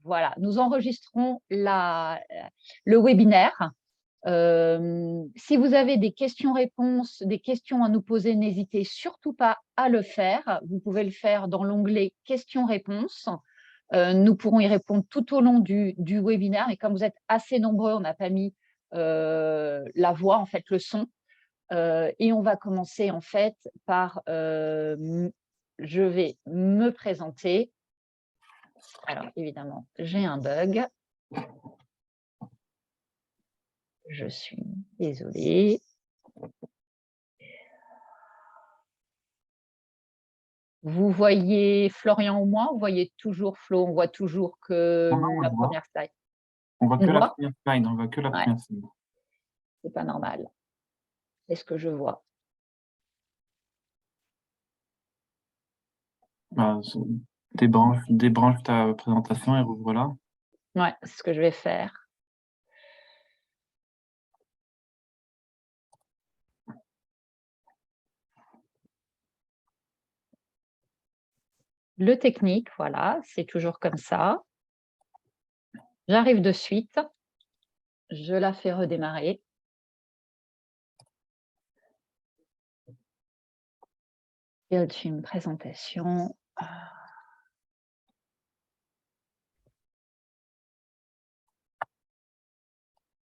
voilà, nous enregistrons le webinaire. Si vous avez des questions-réponses, des questions à nous poser, n'hésitez surtout pas à le faire. Vous pouvez le faire dans l'onglet questions-réponses. Nous pourrons y répondre tout au long du webinaire. Et comme vous êtes assez nombreux, on n'a pas mis la voix, en fait, le son. Et on va commencer, en fait, par… je vais me présenter. Alors, évidemment, j'ai un bug. Je suis désolée. Vous voyez Florian ou moi? Vous voyez toujours Flo? On voit toujours que la première slide. On voit que la première slide. On voit que la première slide. C'est pas normal. Est-ce que je vois? Débranche ta présentation et revoilà. Ouais, c'est ce que je vais faire. Le technique, voilà, c'est toujours comme ça. J'arrive de suite. Je la fais redémarrer. Et au-dessus, une présentation.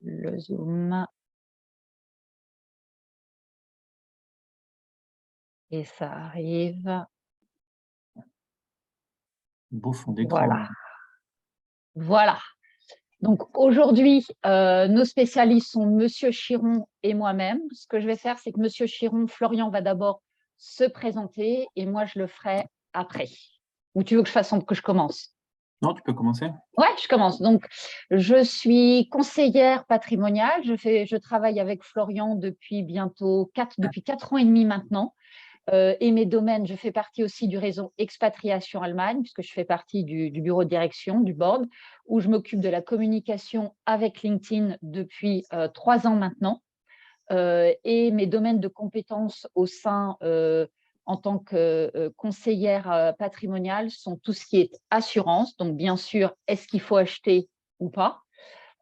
Le zoom. Et ça arrive. Beau fond d'écran. Voilà. Voilà. Donc aujourd'hui, nos spécialistes sont Monsieur Chiron et moi-même. Ce que je vais faire, c'est que Monsieur Chiron, Florian va d'abord se présenter et moi, je le ferai après. Ou tu veux que je commence? Non, tu peux commencer. Ouais, je commence. Donc, je suis conseillère patrimoniale. Je travaille avec Florian depuis 4 ans et demi maintenant. Et mes domaines, je fais partie aussi du réseau Expatriation Allemagne, puisque je fais partie du bureau de direction, du board, où je m'occupe de la communication avec LinkedIn depuis 3 ans maintenant. Et mes domaines de compétences au sein, en tant que conseillère patrimoniale, sont tout ce qui est assurance. Donc, bien sûr, est-ce qu'il faut acheter ou pas?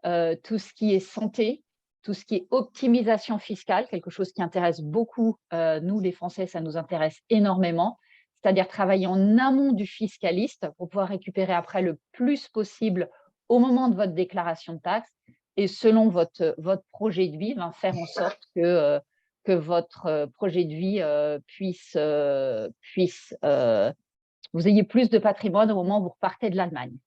Tout ce qui est santé, tout ce qui est optimisation fiscale, quelque chose qui intéresse beaucoup, nous les Français, ça nous intéresse énormément, c'est-à-dire travailler en amont du fiscaliste pour pouvoir récupérer après le plus possible au moment de votre déclaration de taxes et selon votre projet de vie, faire en sorte que votre projet de vie puisse vous ayez plus de patrimoine au moment où vous repartez de l'Allemagne.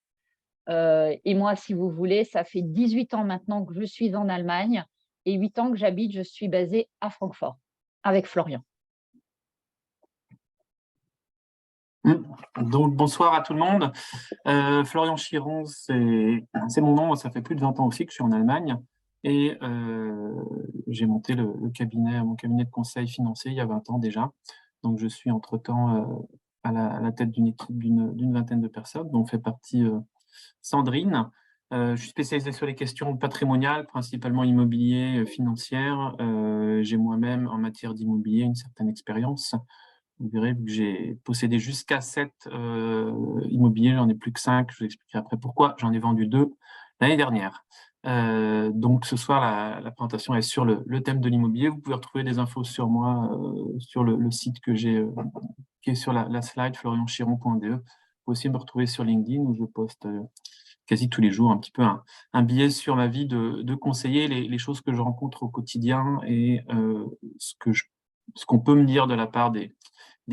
Et moi, si vous voulez, ça fait 18 ans maintenant que je suis en Allemagne et 8 ans que je suis basée à Francfort avec Florian. Donc, bonsoir à tout le monde. Florian Chiron, c'est mon nom. Ça fait plus de 20 ans aussi que je suis en Allemagne. Et j'ai monté mon cabinet de conseil financier il y a 20 ans déjà. Donc, je suis entre-temps à la tête d'une équipe d'une vingtaine de personnes, dont fait partie Sandrine. Je suis spécialisé sur les questions patrimoniales, principalement immobilier, financières. J'ai moi-même, en matière d'immobilier, une certaine expérience. Vous verrez que j'ai possédé jusqu'à 7 immobiliers, j'en ai plus que 5. Je vous expliquerai après pourquoi. J'en ai vendu 2 l'année dernière. Donc ce soir, la présentation est sur le thème de l'immobilier. Vous pouvez retrouver des infos sur moi sur le site que j'ai, qui est sur la slide, florianchiron.de. Vous pouvez aussi me retrouver sur LinkedIn où je poste quasi tous les jours un petit peu un billet sur ma vie de conseiller, les choses que je rencontre au quotidien et ce qu'on peut me dire de la part des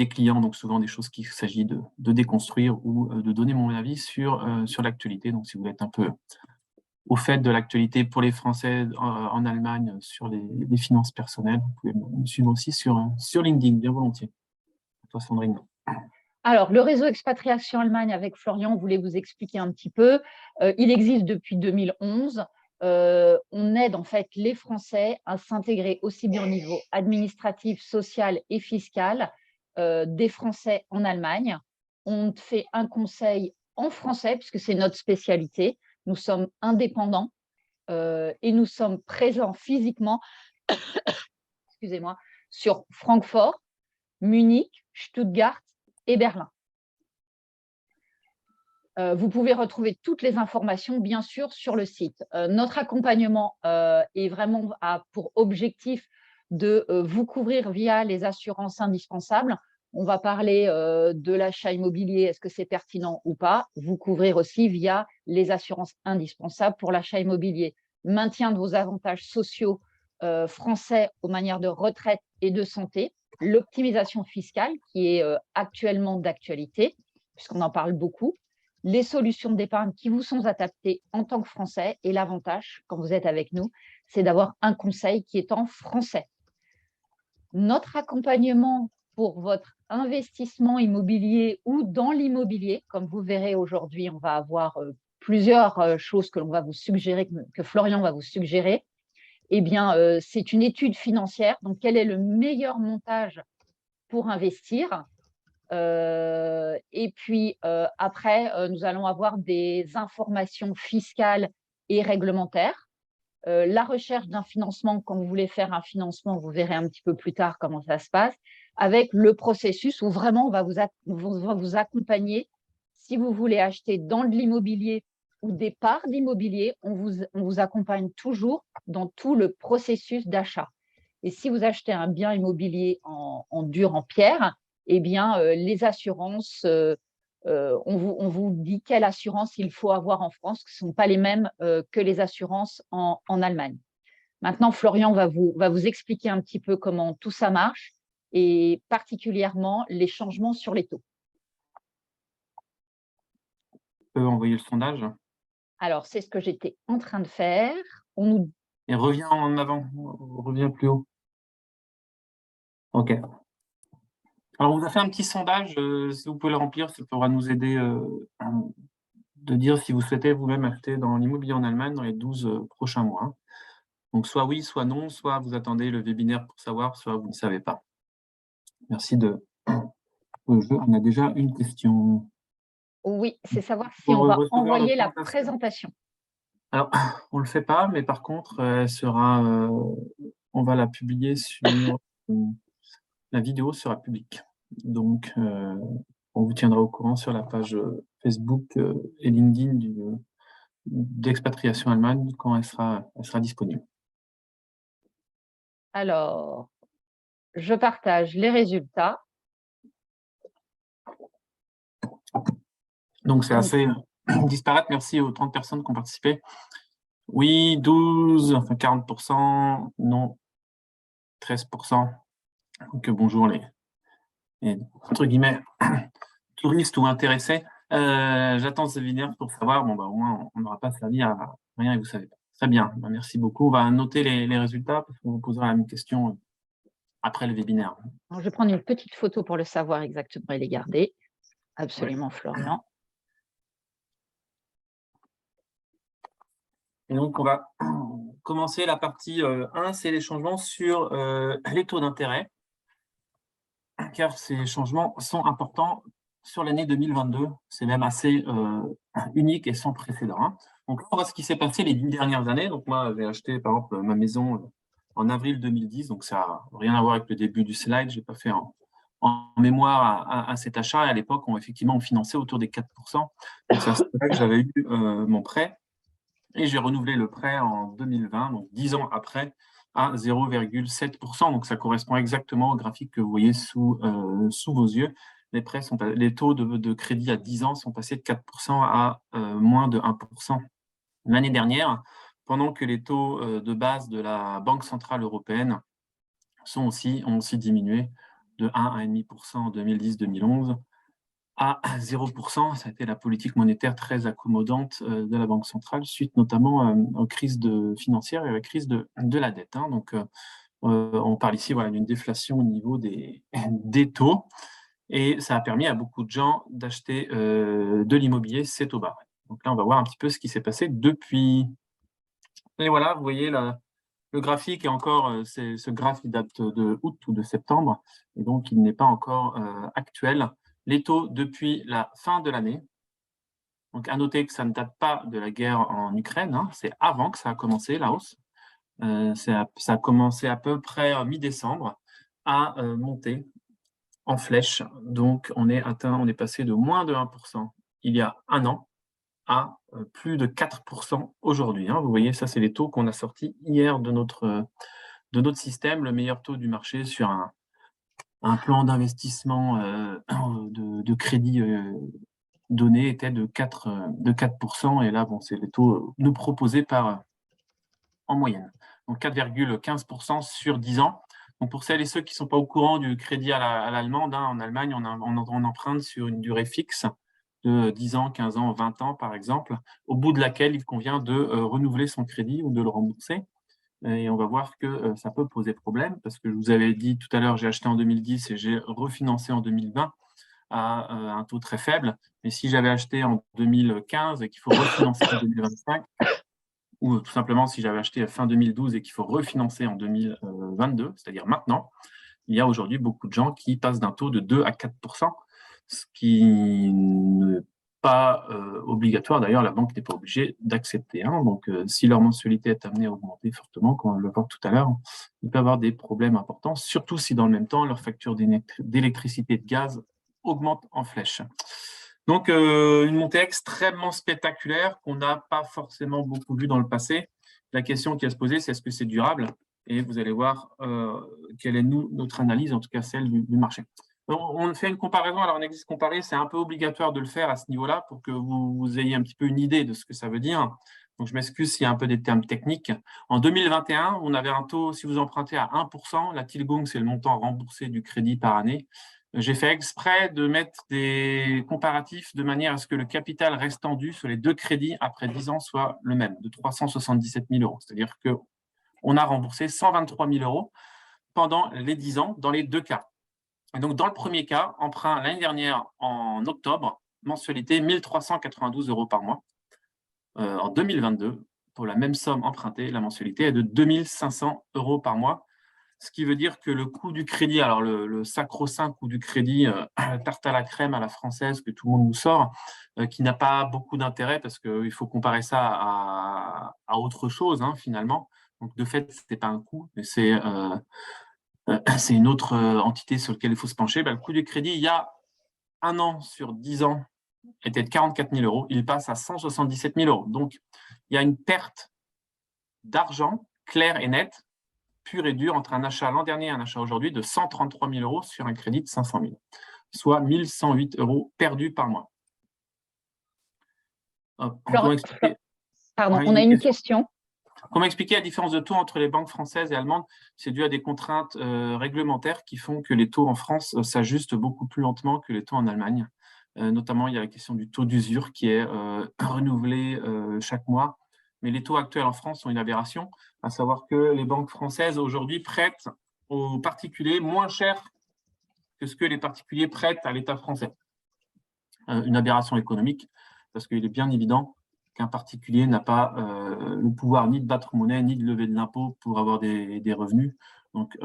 clients, donc souvent des choses qu'il s'agit de déconstruire ou de donner mon avis sur l'actualité. Donc si vous êtes un peu au fait de l'actualité pour les Français en Allemagne sur les finances personnelles, vous pouvez me suivre aussi sur LinkedIn, bien volontiers. À toi, Sandrine. Alors, le réseau Expatriation Allemagne avec Florian, on voulait vous expliquer un petit peu. Il existe depuis 2011. On aide en fait les Français à s'intégrer aussi bien au niveau administratif, social et fiscal des Français en Allemagne. On fait un conseil en français puisque c'est notre spécialité. Nous sommes indépendants et nous sommes présents physiquement excusez-moi, sur Francfort, Munich, Stuttgart et Berlin. Vous pouvez retrouver toutes les informations, bien sûr, sur le site. Notre accompagnement est vraiment pour objectif de vous couvrir via les assurances indispensables. On va parler de l'achat immobilier, est-ce que c'est pertinent ou pas. Vous couvrir aussi via les assurances indispensables pour l'achat immobilier. Maintien de vos avantages sociaux français aux manières de retraite et de santé. L'optimisation fiscale qui est actuellement d'actualité, puisqu'on en parle beaucoup. Les solutions d'épargne qui vous sont adaptées en tant que Français. Et l'avantage, quand vous êtes avec nous, c'est d'avoir un conseil qui est en français. Notre accompagnement pour votre investissement immobilier ou dans l'immobilier, comme vous verrez aujourd'hui, on va avoir plusieurs choses que l'on va vous suggérer, que Florian va vous suggérer. Eh bien, c'est une étude financière. Donc, quel est le meilleur montage pour investir ? Et puis après, nous allons avoir des informations fiscales et réglementaires. La recherche d'un financement, quand vous voulez faire un financement, vous verrez un petit peu plus tard comment ça se passe, avec le processus où vraiment on va vous accompagner. Si vous voulez acheter dans de l'immobilier ou des parts d'immobilier, on vous accompagne toujours dans tout le processus d'achat. Et si vous achetez un bien immobilier en dur, en pierre, eh bien, les assurances, on vous dit quelle assurance il faut avoir en France, qui ne sont pas les mêmes que les assurances en Allemagne. Maintenant, Florian va vous expliquer un petit peu comment tout ça marche et particulièrement les changements sur les taux. On peut envoyer le sondage. Alors, c'est ce que j'étais en train de faire. Et reviens en avant, reviens plus haut. OK. Alors, on vous a fait un petit sondage, si vous pouvez le remplir, ça pourra nous aider de dire si vous souhaitez vous-même acheter dans l'immobilier en Allemagne dans les 12 prochains mois. Donc, soit oui, soit non, soit vous attendez le webinaire pour savoir, soit vous ne savez pas. Merci de jeu. On a déjà une question. Oui, c'est savoir si on va envoyer la présentation. Alors, on ne le fait pas, mais par contre, on va la publier sur... la vidéo sera publique. Donc, on vous tiendra au courant sur la page Facebook et LinkedIn d'Expatriation Allemagne quand elle sera disponible. Alors, je partage les résultats. Donc, c'est assez disparate. Merci aux 30 personnes qui ont participé. Oui, 12, enfin 40%, non, 13%. Donc, bonjour les entre guillemets, touristes ou intéressés. J'attends ce webinaire pour savoir, bon, au moins, on n'aura pas servi à rien et vous savez pas. Très bien, merci beaucoup. On va noter les résultats parce qu'on vous posera la même question après le webinaire. Alors, je vais prendre une petite photo pour le savoir exactement et les garder. Absolument, ouais. Florian. Et donc, on va commencer la partie 1, c'est les changements sur les taux d'intérêt, car ces changements sont importants sur l'année 2022. C'est même assez unique et sans précédent. Hein. Donc, on voit ce qui s'est passé les 10 dernières années. Donc, moi, j'ai acheté, par exemple, ma maison en avril 2010. Donc, ça n'a rien à voir avec le début du slide. Je n'ai pas fait en mémoire à cet achat. Et à l'époque, effectivement, on finançait autour des 4%. Donc, c'est là que j'avais eu mon prêt. Et j'ai renouvelé le prêt en 2020, donc 10 ans après, à 0,7%. Donc, ça correspond exactement au graphique que vous voyez sous vos yeux. Les taux de crédit à 10 ans sont passés de 4% à moins de 1%. L'année dernière, pendant que les taux de base de la Banque centrale européenne ont aussi diminué de 1 à 1,5% en 2010-2011 à 0%. Ça a été la politique monétaire très accommodante de la Banque centrale, suite notamment aux crises financières et à la crise de la dette. Hein. Donc, on parle ici d'une déflation au niveau des taux. Et ça a permis à beaucoup de gens d'acheter de l'immobilier, ces taux bas. Donc là, on va voir un petit peu ce qui s'est passé depuis. Et voilà, vous voyez le graphique est encore, ce graphique date de août ou de septembre, et donc il n'est pas encore actuel. Les taux depuis la fin de l'année. Donc, à noter que ça ne date pas de la guerre en Ukraine, hein, c'est avant que ça a commencé, la hausse. Ça a commencé à peu près mi-décembre à monter en flèche. Donc, on est passé de moins de 1% il y a un an à plus de 4% aujourd'hui. Vous voyez, ça, c'est les taux qu'on a sortis hier de notre système, le meilleur taux du marché sur un plan d'investissement de crédit donné était de 4%. Et là, bon, c'est les taux nous proposés en moyenne. Donc 4,15% sur 10 ans. Donc pour celles et ceux qui ne sont pas au courant du crédit à l'allemande, en Allemagne, on emprunte sur une durée fixe de 10 ans, 15 ans, 20 ans, par exemple, au bout de laquelle il convient de renouveler son crédit ou de le rembourser. Et on va voir que ça peut poser problème, parce que je vous avais dit tout à l'heure, j'ai acheté en 2010 et j'ai refinancé en 2020 à un taux très faible. Mais si j'avais acheté en 2015 et qu'il faut refinancer en 2025, ou tout simplement si j'avais acheté fin 2012 et qu'il faut refinancer en 2022, c'est-à-dire maintenant, il y a aujourd'hui beaucoup de gens qui passent d'un taux de 2 à 4%, ce qui n'est pas obligatoire. D'ailleurs, la banque n'est pas obligée d'accepter. Donc, si leur mensualité est amenée à augmenter fortement, comme on le voit tout à l'heure, il peut y avoir des problèmes importants, surtout si dans le même temps, leur facture d'électricité et de gaz augmente en flèche. Donc, une montée extrêmement spectaculaire qu'on n'a pas forcément beaucoup vue dans le passé. La question qui a se poser, c'est est-ce que c'est durable? Et vous allez voir quelle est notre analyse, en tout cas celle du marché. On fait une comparaison. Alors, on existe comparé, c'est un peu obligatoire de le faire à ce niveau-là pour que vous ayez un petit peu une idée de ce que ça veut dire. Donc, je m'excuse s'il y a un peu des termes techniques. En 2021, on avait un taux, si vous empruntez à 1%, la Tilgung, c'est le montant remboursé du crédit par année. J'ai fait exprès de mettre des comparatifs de manière à ce que le capital restant dû sur les deux crédits après 10 ans soit le même, de 377 000 euros. C'est-à-dire qu'on a remboursé 123 000 euros pendant les 10 ans dans les deux cas. Et donc, dans le premier cas, emprunt l'année dernière en octobre, mensualité 1 392 euros par mois. En 2022, pour la même somme empruntée, la mensualité est de 2 500 euros par mois. Ce qui veut dire que le coût du crédit, alors le sacro-saint coût du crédit, tarte à la crème à la française que tout le monde nous sort, qui n'a pas beaucoup d'intérêt parce qu'il faut comparer ça à autre chose finalement. Donc de fait, ce n'est pas un coût, mais c'est une autre entité sur laquelle il faut se pencher. Le coût du crédit, il y a un an sur 10 ans, était de 44 000 euros. Il passe à 177 000 euros. Donc il y a une perte d'argent claire et nette, pur et dur, entre un achat l'an dernier et un achat aujourd'hui de 133 000 euros sur un crédit de 500 000, soit 1 108 euros perdus par mois. Pardon, on a une question. Comment expliquer la différence de taux entre les banques françaises et allemandes? C'est dû à des contraintes réglementaires qui font que les taux en France s'ajustent beaucoup plus lentement que les taux en Allemagne. Notamment, il y a la question du taux d'usure qui est renouvelé chaque mois. Mais les taux actuels en France sont une aberration, à savoir que les banques françaises aujourd'hui prêtent aux particuliers moins cher que ce que les particuliers prêtent à l'État français. Une aberration économique, parce qu'il est bien évident qu'un particulier n'a pas le pouvoir ni de battre monnaie, ni de lever de l'impôt pour avoir des revenus, donc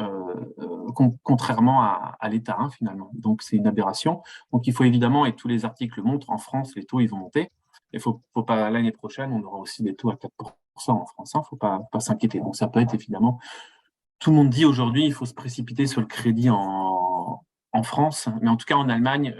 contrairement à l'État finalement. Donc c'est une aberration. Donc il faut évidemment, et tous les articles montrent, en France, les taux ils vont monter. Il faut pas, l'année prochaine, on aura aussi des taux à 4% en France. Il ne faut pas s'inquiéter. Donc ça peut être évidemment, tout le monde dit aujourd'hui, il faut se précipiter sur le crédit en France, mais en tout cas en Allemagne,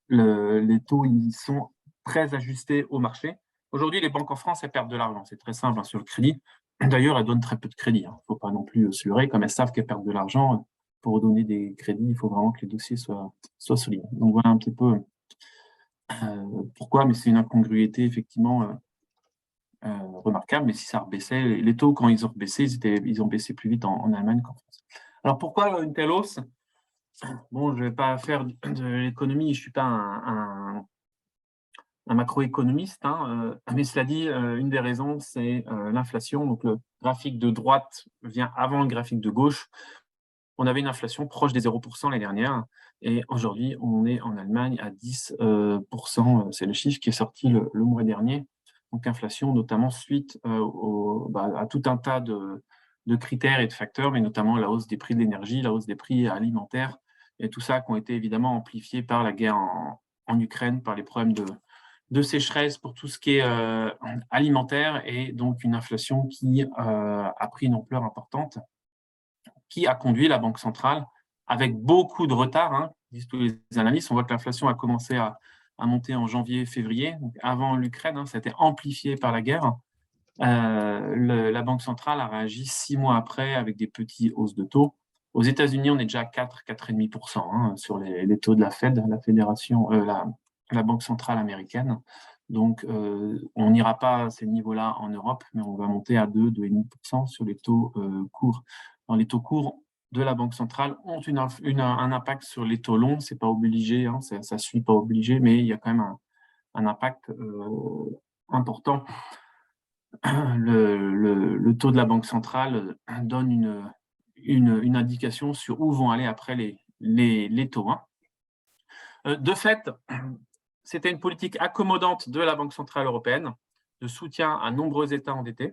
les taux ils sont très ajustés au marché. Aujourd'hui, les banques en France, elles perdent de l'argent. C'est très simple sur le crédit. D'ailleurs, elles donnent très peu de crédit. Il ne faut pas non plus se leurrer. Comme elles savent qu'elles perdent de l'argent, pour donner des crédits, il faut vraiment que les dossiers soient solides. Donc voilà un petit peu pourquoi, mais c'est une incongruité effectivement remarquable. Mais si ça rebaissait, les taux, quand ils ont baissé, ils ont baissé plus vite en Allemagne qu'en France. Alors pourquoi une telle hausse? Bon, je ne vais pas faire de l'économie, je ne suis pas un macroéconomiste, mais cela dit, une des raisons, c'est l'inflation. Donc, le graphique de droite vient avant le graphique de gauche. On avait une inflation proche des 0% l'année dernière, et aujourd'hui, on est en Allemagne à 10%. C'est le chiffre qui est sorti le mois dernier. Donc, inflation, notamment suite à tout un tas de critères et de facteurs, mais notamment la hausse des prix de l'énergie, la hausse des prix alimentaires, et tout ça qui ont été évidemment amplifiés par la guerre en Ukraine, par les problèmes de sécheresse pour tout ce qui est alimentaire, et donc une inflation qui a pris une ampleur importante, qui a conduit la Banque centrale, avec beaucoup de retard, disent tous les analystes, on voit que l'inflation a commencé à a monté en janvier-février, avant l'Ukraine, hein, ça a été amplifié par la guerre. La Banque centrale a réagi 6 mois après avec des petites hausses de taux. Aux États-Unis, on est déjà à 4,5% hein, sur les taux de la Fed, la Banque centrale américaine. Donc, on n'ira pas à ces niveaux-là en Europe, mais on va monter à 2,5% sur les taux courts. Dans les taux courts de la Banque centrale ont un impact sur les taux longs. C'est pas obligé, hein, ça ne suit pas obligé, mais il y a quand même un impact important. Le taux de la Banque centrale donne une indication sur où vont aller après les taux. Hein. De fait, c'était une politique accommodante de la Banque centrale européenne, de soutien à nombreux États endettés,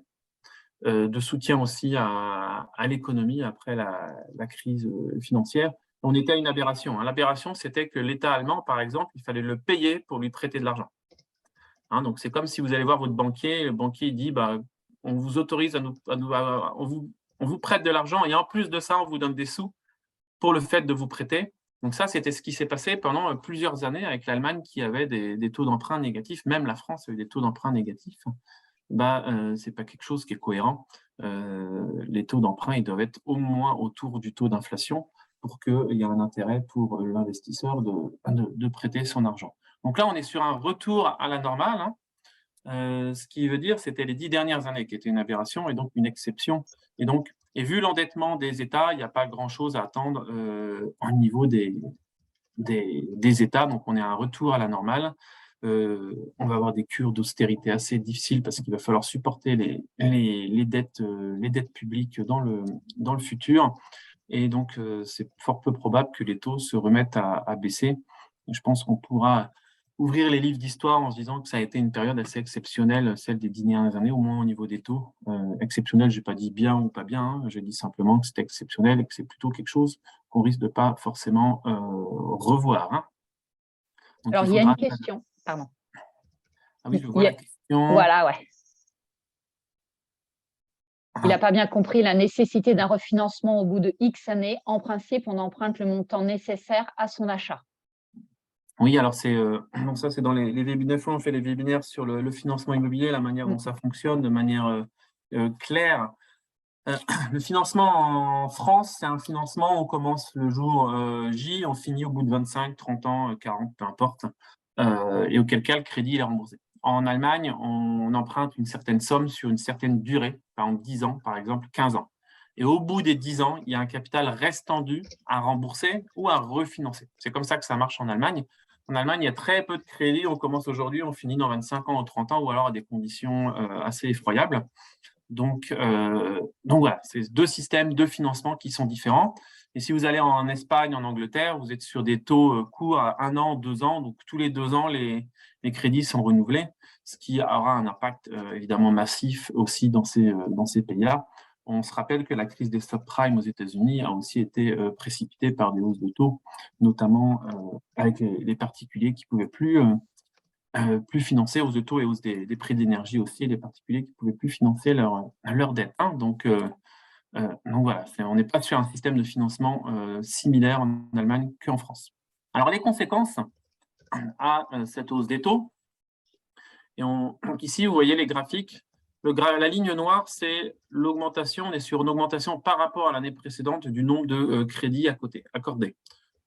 de soutien aussi à l'économie après la crise financière. On était à une aberration. Hein. L'aberration, c'était que l'État allemand, par exemple, il fallait le payer pour lui prêter de l'argent. Hein, donc, c'est comme si vous allez voir votre banquier, le banquier dit on vous autorise on vous prête de l'argent et en plus de ça, on vous donne des sous pour le fait de vous prêter. Donc ça, c'était ce qui s'est passé pendant plusieurs années avec l'Allemagne qui avait des taux d'emprunt négatifs. Même la France a eu des taux d'emprunt négatifs. C'est pas quelque chose qui est cohérent. Les taux d'emprunt, ils doivent être au moins autour du taux d'inflation pour qu'il y ait un intérêt pour l'investisseur de prêter son argent. Donc là, on est sur un retour à la normale, hein. Ce qui veut dire c'était les 10 dernières années qui étaient une aberration et donc une exception. Et vu l'endettement des États, il n'y a pas grand-chose à attendre au niveau des États. Donc, on est à un retour à la normale. On va avoir des cures d'austérité assez difficiles parce qu'il va falloir supporter les dettes publiques dans le futur. Et donc, c'est fort peu probable que les taux se remettent à baisser. Et je pense qu'on pourra ouvrir les livres d'histoire en se disant que ça a été une période assez exceptionnelle, celle des 10 dernières années, au moins au niveau des taux. Exceptionnel, je n'ai pas dit bien ou pas bien, hein, j'ai dit simplement que c'était exceptionnel et que c'est plutôt quelque chose qu'on risque de pas forcément revoir. Hein. Donc, alors, il y a une question, pardon. Ah oui, je vois la question. Voilà, ouais. Il n'a pas bien compris la nécessité d'un refinancement au bout de X années. En principe, on emprunte le montant nécessaire à son achat. Oui, alors donc ça, c'est dans les webinaires. On fait les webinaires sur le financement immobilier, la manière dont ça fonctionne de manière claire. Le financement en France, c'est un financement, on commence le jour J, on finit au bout de 25, 30 ans, 40, peu importe, et auquel cas le crédit est remboursé. En Allemagne, on emprunte une certaine somme sur une certaine durée, par exemple 10 ans, par exemple 15 ans. Et au bout des 10 ans, il y a un capital restendu à rembourser ou à refinancer. C'est comme ça que ça marche en Allemagne. En Allemagne, il y a très peu de crédits. On commence aujourd'hui, on finit dans 25 ans ou 30 ans, ou alors à des conditions assez effroyables. Donc voilà, c'est deux systèmes de financement qui sont différents. Et si vous allez en Espagne, en Angleterre, vous êtes sur des taux courts à 1 an, 2 ans. Donc tous les 2 ans, les crédits sont renouvelés, ce qui aura un impact évidemment massif aussi dans ces pays-là. On se rappelle que la crise des subprimes aux États-Unis a aussi été précipitée par des hausses de taux, notamment avec les particuliers qui ne pouvaient plus financer, hausse de taux et hausse des prix d'énergie aussi, les particuliers qui ne pouvaient plus financer leur dette. Hein. Donc voilà, on n'est pas sur un système de financement similaire en Allemagne qu'en France. Alors les conséquences à cette hausse des taux, donc ici vous voyez les graphiques, la ligne noire c'est l'augmentation, on est sur une augmentation par rapport à l'année précédente du nombre de crédits accordés.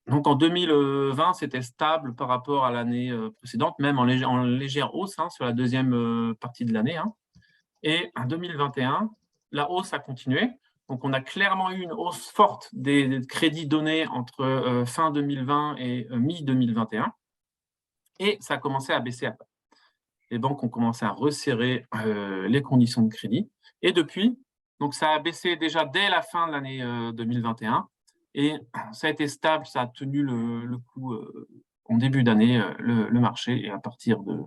Donc en 2020, c'était stable par rapport à l'année précédente, même en légère hausse hein, sur la deuxième partie de l'année. Hein. Et en 2021, la hausse a continué. Donc on a clairement eu une hausse forte des crédits donnés entre fin 2020 et mi-2021. Et ça a commencé à baisser après. Les banques ont commencé à resserrer les conditions de crédit. Et depuis, donc ça a baissé déjà dès la fin de l'année 2021. Et ça a été stable, ça a tenu le coup en début d'année, le marché. Et à partir de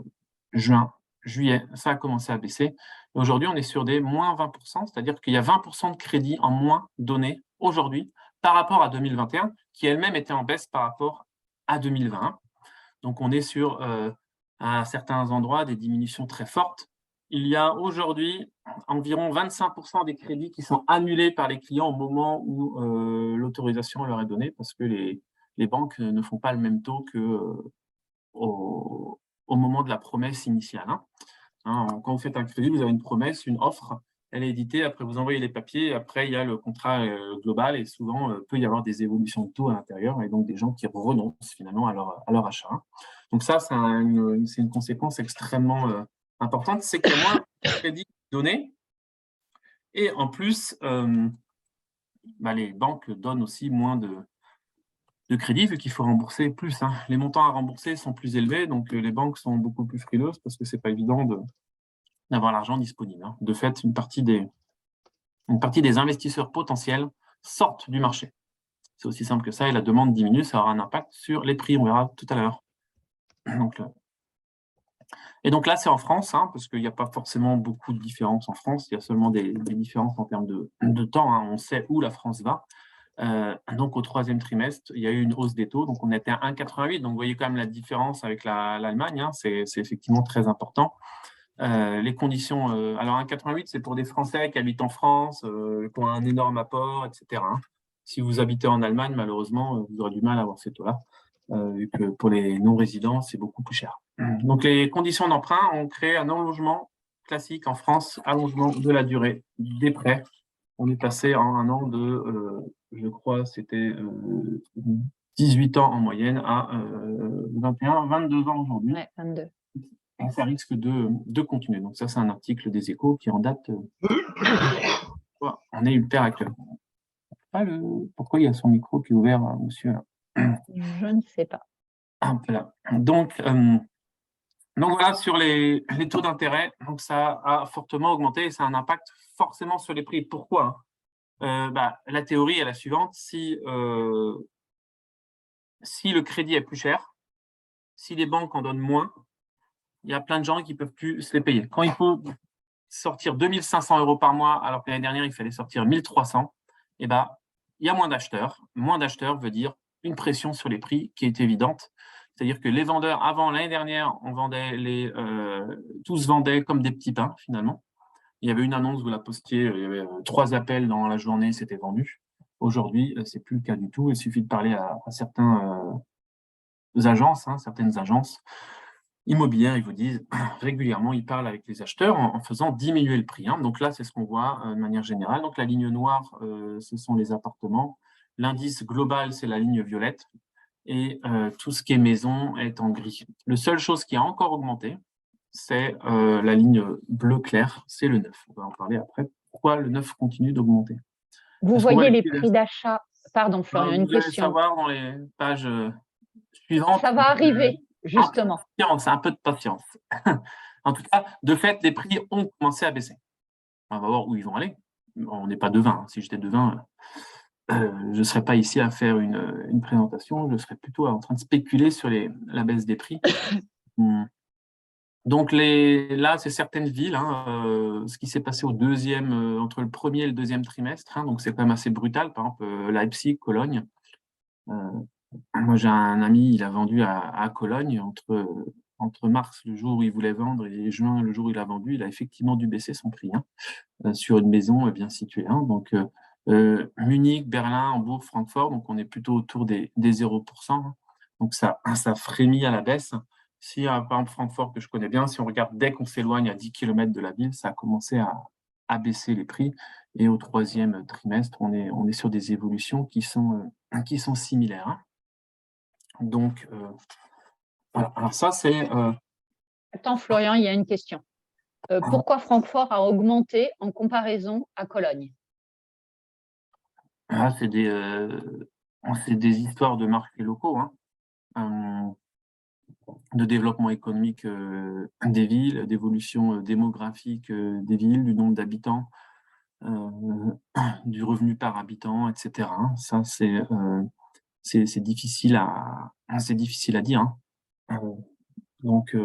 juin, juillet, ça a commencé à baisser. Aujourd'hui, on est sur des moins 20%, c'est-à-dire qu'il y a 20% de crédits en moins donnés aujourd'hui par rapport à 2021, qui elle-même était en baisse par rapport à 2020. Donc, on est sur, à certains endroits, des diminutions très fortes. Il y a aujourd'hui environ 25% des crédits qui sont annulés par les clients au moment où l'autorisation leur est donnée parce que les banques ne font pas le même taux au moment de la promesse initiale. Quand vous faites un crédit, vous avez une promesse, une offre, elle est éditée, après vous envoyez les papiers, après il y a le contrat global et souvent peut y avoir des évolutions de taux à l'intérieur et donc des gens qui renoncent finalement à leur achat. Donc ça, c'est une conséquence extrêmement importante, c'est qu'il y a moins de crédits donnés et en plus, les banques donnent aussi moins de crédit vu qu'il faut rembourser plus. Les montants à rembourser sont plus élevés, donc les banques sont beaucoup plus frileuses parce que c'est pas évident d'avoir l'argent disponible. De fait, une partie des investisseurs potentiels sortent du marché. C'est aussi simple que ça, et la demande diminue, ça aura un impact sur les prix, on verra tout à l'heure. Et donc là, c'est en France, parce qu'il n'y a pas forcément beaucoup de différences en France, il y a seulement des différences en termes de temps, on sait où la France va. Donc au troisième trimestre, il y a eu une hausse des taux, donc on était à 1,88, donc vous voyez quand même la différence avec l'Allemagne, c'est effectivement très important. Les conditions, alors 1,88, c'est pour des Français qui habitent en France, qui ont un énorme apport, etc. Si vous habitez en Allemagne, malheureusement, vous aurez du mal à avoir ces taux-là, vu que pour les non-résidents, c'est beaucoup plus cher. Donc les conditions d'emprunt ont créé un allongement classique en France, allongement de la durée des prêts. On est passé en un an de, je crois, c'était 18 ans en moyenne à 21, 22 ans aujourd'hui. Ouais, 22. Et ça risque de continuer. Donc ça, c'est un article des Échos qui en date. On est hyper actuellement. Pourquoi il y a son micro qui est ouvert, monsieur là? Je ne sais pas. Voilà. Donc voilà, sur les taux d'intérêt, donc ça a fortement augmenté et ça a un impact forcément sur les prix. Pourquoi? La théorie est la suivante, si le crédit est plus cher, si les banques en donnent moins, il y a plein de gens qui ne peuvent plus se les payer. Quand il faut sortir 2 500 € par mois, alors que l'année dernière, il fallait sortir 1 300, il y a moins d'acheteurs. Moins d'acheteurs veut dire une pression sur les prix qui est évidente. C'est-à-dire que les vendeurs, avant l'année dernière, tous vendaient comme des petits pains, finalement. Il y avait une annonce, vous la postiez, il y avait 3 appels dans la journée, c'était vendu. Aujourd'hui, ce n'est plus le cas du tout. Il suffit de parler à certaines agences immobilières, ils vous disent régulièrement, ils parlent avec les acheteurs en faisant diminuer le prix. Donc là, c'est ce qu'on voit de manière générale. Donc la ligne noire, ce sont les appartements. L'indice global, c'est la ligne violette. Et tout ce qui est maison est en gris. La seule chose qui a encore augmenté, c'est la ligne bleu clair, c'est le neuf. On va en parler après. Pourquoi le neuf continue d'augmenter? Vous voyez les prix d'achat. Pardon, Florian, une question. Vous allez savoir dans les pages suivantes. Ça va arriver, justement. C'est un peu de patience. En tout cas, de fait, les prix ont commencé à baisser. On va voir où ils vont aller. On n'est pas devin. Si j'étais devin, je ne serais pas ici à faire une présentation. Je serais plutôt en train de spéculer sur la baisse des prix. Donc là, c'est certaines villes, ce qui s'est passé entre le premier et le deuxième trimestre, donc c'est quand même assez brutal. Par exemple, Leipzig, Cologne. Moi, j'ai un ami, il a vendu à Cologne entre mars, le jour où il voulait vendre, et juin, le jour où il a vendu, il a effectivement dû baisser son prix sur une maison bien située. Donc Munich, Berlin, Hambourg, Francfort, donc on est plutôt autour des 0%. Donc ça frémit à la baisse. Si, par exemple, Francfort, que je connais bien, si on regarde dès qu'on s'éloigne à 10 km de la ville, ça a commencé à baisser les prix. Et au troisième trimestre, on est sur des évolutions qui sont similaires. Donc, voilà. Alors ça, c'est... Attends, Florian, il y a une question. Pourquoi Francfort a augmenté en comparaison à Cologne? C'est des histoires de marchés locaux, de développement économique des villes, d'évolution démographique des villes, du nombre d'habitants, du revenu par habitant, etc. Ça, c'est difficile à dire. Donc,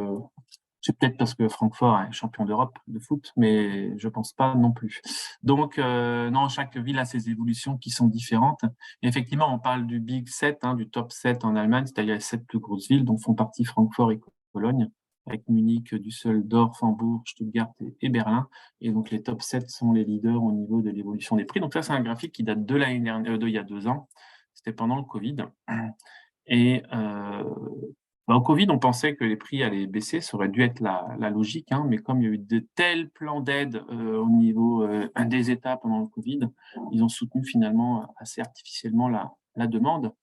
c'est peut-être parce que Francfort est champion d'Europe de foot, mais je pense pas non plus. Donc, non, chaque ville a ses évolutions qui sont différentes. Et effectivement, on parle du Big 7, du top 7 en Allemagne, c'est-à-dire les 7 plus grosses villes dont font partie Francfort et Cologne, avec Munich, Düsseldorf, Hambourg, Stuttgart et Berlin. Et donc, les top 7 sont les leaders au niveau de l'évolution des prix. Donc, ça, c'est un graphique qui date de l'année dernière, il y a 2 ans. C'était pendant le Covid. Et Au Covid, on pensait que les prix allaient baisser, ça aurait dû être la logique, hein, mais comme il y a eu de tels plans d'aide au niveau des États pendant le Covid, ils ont soutenu finalement assez artificiellement la demande.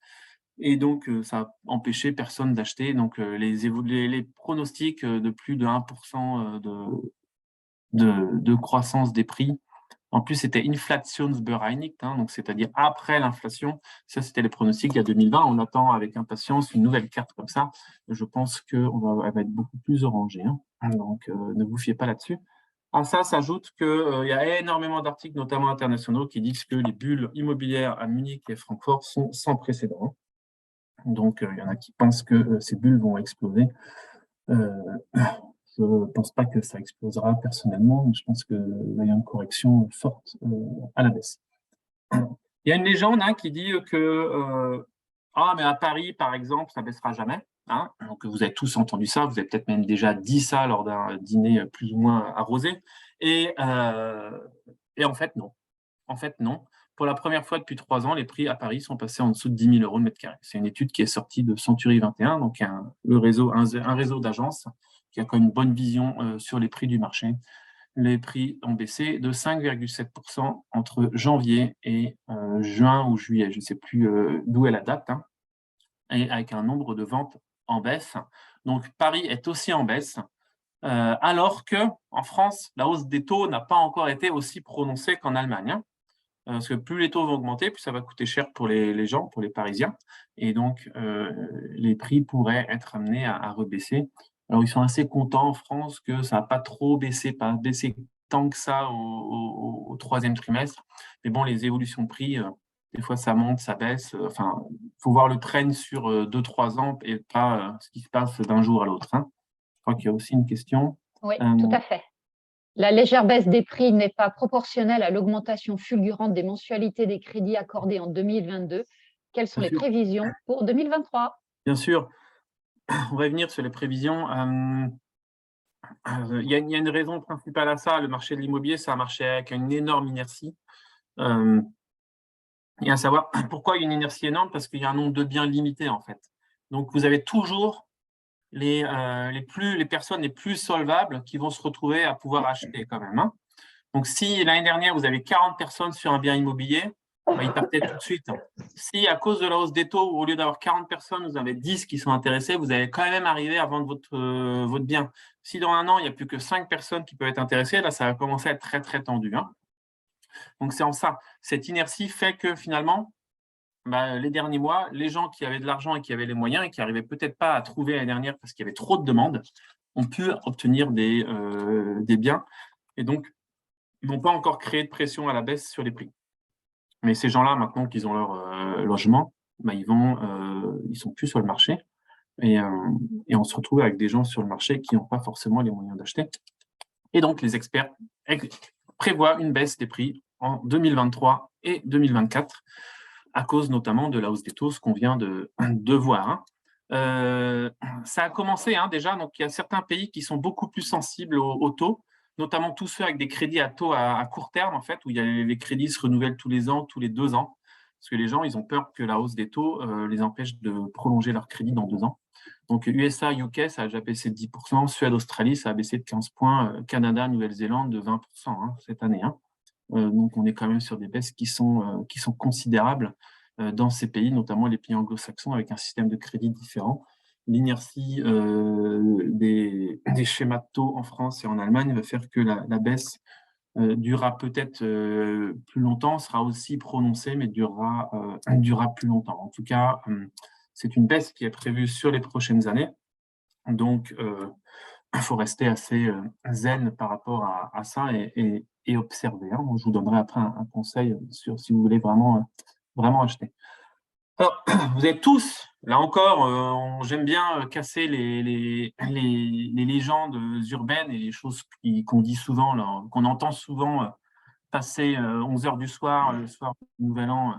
Et donc, ça a empêché personne d'acheter. Donc, les pronostics de plus de 1% de croissance des prix. En plus, c'était inflationsbereinigt, hein, donc c'est-à-dire après l'inflation. Ça, c'était les pronostics il y a 2020. On attend avec impatience une nouvelle carte comme ça. Je pense qu'elle va être beaucoup plus orangée, hein. Donc, ne vous fiez pas là-dessus. À ça s'ajoute qu'il y a énormément d'articles, notamment internationaux, qui disent que les bulles immobilières à Munich et Francfort sont sans précédent. Donc, il y en a qui pensent que ces bulles vont exploser. Euh, je ne pense pas que ça explosera personnellement, mais je pense qu'il y a une correction forte à la baisse. Il y a une légende, hein, qui dit que mais à Paris, par exemple, ça ne baissera jamais, hein. Donc, vous avez tous entendu ça, vous avez peut-être même déjà dit ça lors d'un dîner plus ou moins arrosé. Et en fait, non. En fait, non. Pour la première fois depuis 3 ans, les prix à Paris sont passés en dessous de 10 000 euros le mètre carré. C'est une étude qui est sortie de Century 21, donc un réseau d'agences qui a quand même une bonne vision sur les prix du marché. Les prix ont baissé de 5,7% entre janvier et juin ou juillet. Je ne sais plus d'où est la date, hein, et avec un nombre de ventes en baisse. Donc Paris est aussi en baisse, alors qu'en France, la hausse des taux n'a pas encore été aussi prononcée qu'en Allemagne, hein. Parce que plus les taux vont augmenter, plus ça va coûter cher pour les gens, pour les Parisiens. Et donc, les prix pourraient être amenés à rebaisser. Alors, ils sont assez contents en France que ça n'a pas trop baissé, pas baissé tant que ça au troisième trimestre. Mais bon, les évolutions de prix, des fois, ça monte, ça baisse. Enfin, il faut voir le trend sur 2-3 ans et pas ce qui se passe d'un jour à l'autre, hein. Je crois qu'il y a aussi une question. Oui, tout à fait. La légère baisse des prix n'est pas proportionnelle à l'augmentation fulgurante des mensualités des crédits accordés en 2022. Quelles sont Bien les sûr, prévisions pour 2023? bien sûr. On va venir sur les prévisions. Il y a une raison principale à ça. Le marché de l'immobilier, c'est un marché avec une énorme inertie. Et à savoir pourquoi il y a une inertie énorme, parce qu'il y a un nombre de biens limité, en fait. Donc, vous avez toujours les personnes les plus solvables qui vont se retrouver à pouvoir acheter quand même, hein. Donc, si l'année dernière, vous avez 40 personnes sur un bien immobilier, ils partaient tout de suite. Si, à cause de la hausse des taux, au lieu d'avoir 40 personnes, vous avez 10 qui sont intéressées, vous allez quand même arriver à vendre votre bien. Si dans un an, il n'y a plus que 5 personnes qui peuvent être intéressées, là, ça va commencer à être très, très tendu, hein. Donc, c'est en ça. Cette inertie fait que finalement, les derniers mois, les gens qui avaient de l'argent et qui avaient les moyens et qui n'arrivaient peut-être pas à trouver l'année dernière parce qu'il y avait trop de demandes, ont pu obtenir des biens. Et donc, ils n'ont pas encore créé de pression à la baisse sur les prix. Mais ces gens-là, maintenant qu'ils ont leur logement, ils sont plus sur le marché. Et on se retrouve avec des gens sur le marché qui n'ont pas forcément les moyens d'acheter. Et donc, les experts prévoient une baisse des prix en 2023 et 2024, à cause notamment de la hausse des taux, ce qu'on vient de voir, hein. Ça a commencé, hein, déjà, donc il y a certains pays qui sont beaucoup plus sensibles aux taux, notamment tous ceux avec des crédits à taux à court terme, en fait, où les crédits se renouvellent tous les ans, tous les 2 ans, parce que les gens, ils ont peur que la hausse des taux les empêche de prolonger leur crédit dans 2 ans. Donc USA, UK, ça a déjà baissé de 10%, Suède, Australie, ça a baissé de 15 points, Canada, Nouvelle-Zélande de 20%, hein, cette année, hein. Donc on est quand même sur des baisses qui sont considérables dans ces pays, notamment les pays anglo-saxons, avec un système de crédit différent. L'inertie des schémas de taux en France et en Allemagne va faire que la baisse durera peut-être plus longtemps, sera aussi prononcée, mais durera plus longtemps. En tout cas, c'est une baisse qui est prévue sur les prochaines années. Donc, il faut rester assez zen par rapport à ça et observer, hein. Je vous donnerai après un conseil sur si vous voulez vraiment acheter. Alors, vous êtes tous, là encore, j'aime bien casser les légendes urbaines et les choses qu'on dit souvent, là, qu'on entend souvent passer 11 heures du soir, le soir du Nouvel An,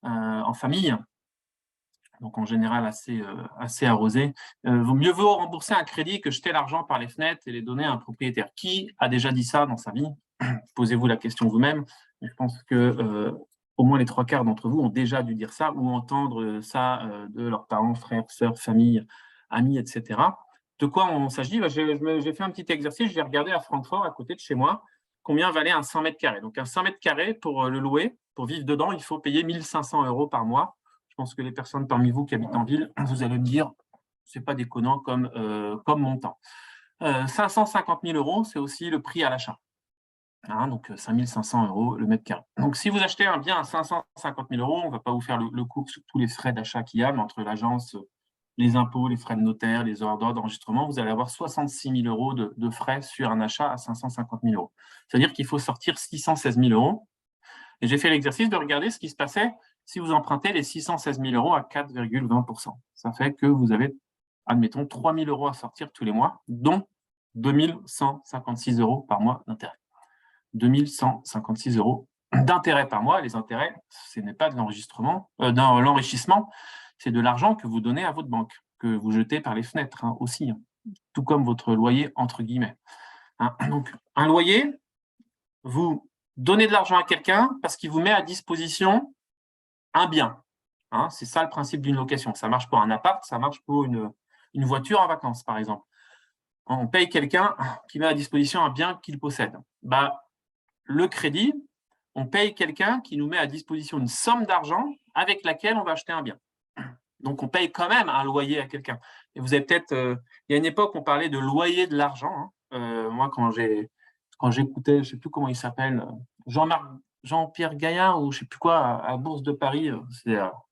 en famille, donc en général assez arrosé. Mieux vaut rembourser un crédit que jeter l'argent par les fenêtres et les donner à un propriétaire. Qui a déjà dit ça dans sa vie? Posez-vous la question vous-même. Je pense que au moins les 3 quarts d'entre vous ont déjà dû dire ça ou entendre ça de leurs parents, frères, sœurs, famille amis, etc. De quoi on s'agit? J'ai fait un petit exercice, j'ai regardé à Francfort, à côté de chez moi, combien valait un 100 mètres carrés. Donc un 100 mètres carrés, pour le louer, pour vivre dedans, il faut payer 1 500 € par mois. Je pense que les personnes parmi vous qui habitent en ville, vous allez me dire, c'est pas déconnant comme montant. 550 000 €, c'est aussi le prix à l'achat. Hein, donc 5 500 € le mètre carré. Donc si vous achetez un bien à 550 000 €, on ne va pas vous faire le cours sur tous les frais d'achat qu'il y a, mais entre l'agence, les impôts, les frais de notaire, les ordres d'enregistrement, vous allez avoir 66 000 € de frais sur un achat à 550 000 €. C'est-à-dire qu'il faut sortir 616 000 €. Et j'ai fait l'exercice de regarder ce qui se passait si vous empruntez les 616 000 € à 4,20 %. Ça fait que vous avez, admettons, 3 000 € à sortir tous les mois, dont 2 156 € par mois d'intérêt. 2 156 € d'intérêt par mois. Les intérêts, ce n'est pas de l'enregistrement, dans l'enrichissement, c'est de l'argent que vous donnez à votre banque, que vous jetez par les fenêtres aussi, tout comme votre loyer, entre guillemets. Donc, un loyer, vous donnez de l'argent à quelqu'un parce qu'il vous met à disposition un bien. C'est ça le principe d'une location. Ça marche pour un appart, ça marche pour une voiture en vacances, par exemple. On paye quelqu'un qui met à disposition un bien qu'il possède. Le crédit, on paye quelqu'un qui nous met à disposition une somme d'argent avec laquelle on va acheter un bien. Donc, on paye quand même un loyer à quelqu'un. Et vous avez peut-être… il y a une époque, on parlait de loyer de l'argent. Moi, quand j'écoutais, je ne sais plus comment il s'appelle, Jean-Pierre Gaillard ou je ne sais plus quoi, à Bourse de Paris,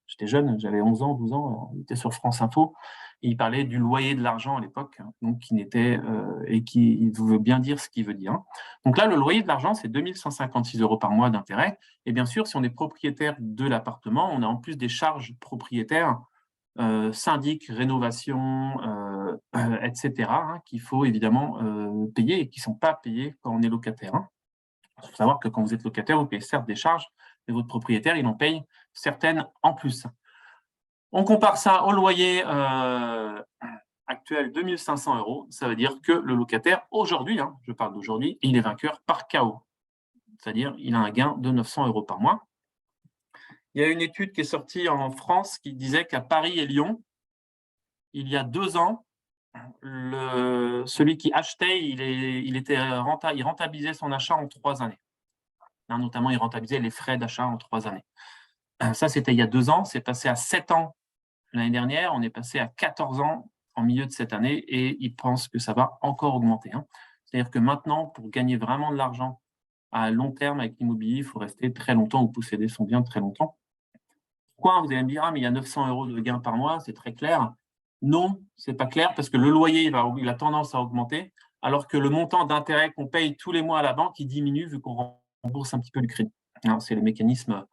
j'étais jeune, j'avais 11 ans, 12 ans, il était sur France Info, et il parlait du loyer de l'argent à l'époque, donc qui n'était, et qui veut bien dire ce qu'il veut dire. Donc là, le loyer de l'argent, c'est 2 156 € par mois d'intérêt. Et bien sûr, si on est propriétaire de l'appartement, on a en plus des charges propriétaires, syndic, rénovation, etc., qu'il faut évidemment payer et qui ne sont pas payés quand on est locataire. Il faut savoir que quand vous êtes locataire, vous payez certes des charges, mais votre propriétaire, il en paye certaines en plus. On compare ça au loyer actuel, 2 500 €. Ça veut dire que le locataire, aujourd'hui, je parle d'aujourd'hui, il est vainqueur par KO. C'est-à-dire il a un gain de 900 € par mois. Il y a une étude qui est sortie en France qui disait qu'à Paris et Lyon, il y a 2 ans, celui qui achetait, il rentabilisait son achat en 3 années. Notamment, il rentabilisait les frais d'achat en 3 années. Ça, c'était il y a 2 ans. C'est passé à 7 ans l'année dernière. On est passé à 14 ans en milieu de cette année et ils pensent que ça va encore augmenter. C'est-à-dire que maintenant, pour gagner vraiment de l'argent à long terme avec l'immobilier, il faut rester très longtemps ou posséder son bien très longtemps. Pourquoi? Vous allez me dire, mais il y a 900 € de gain par mois, c'est très clair. Non, ce n'est pas clair parce que le loyer, il a tendance à augmenter, alors que le montant d'intérêt qu'on paye tous les mois à la banque, il diminue vu qu'on rembourse un petit peu le crédit. C'est le mécanisme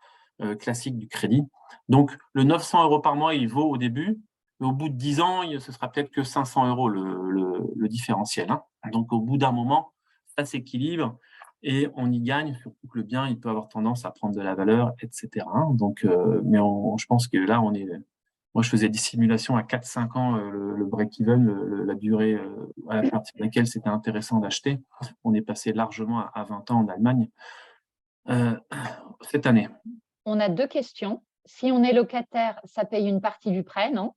classique du crédit. Donc, le 900 € par mois, il vaut au début, mais au bout de 10 ans, ce sera peut-être que 500 € le différentiel. Donc, au bout d'un moment, ça s'équilibre et on y gagne, surtout que le bien, il peut avoir tendance à prendre de la valeur, etc. Donc, mais je pense que là, moi, je faisais des simulations à 4-5 ans, le break-even, la durée à partir de laquelle c'était intéressant d'acheter. On est passé largement à 20 ans en Allemagne cette année. On a 2 questions. Si on est locataire, ça paye une partie du prêt, non?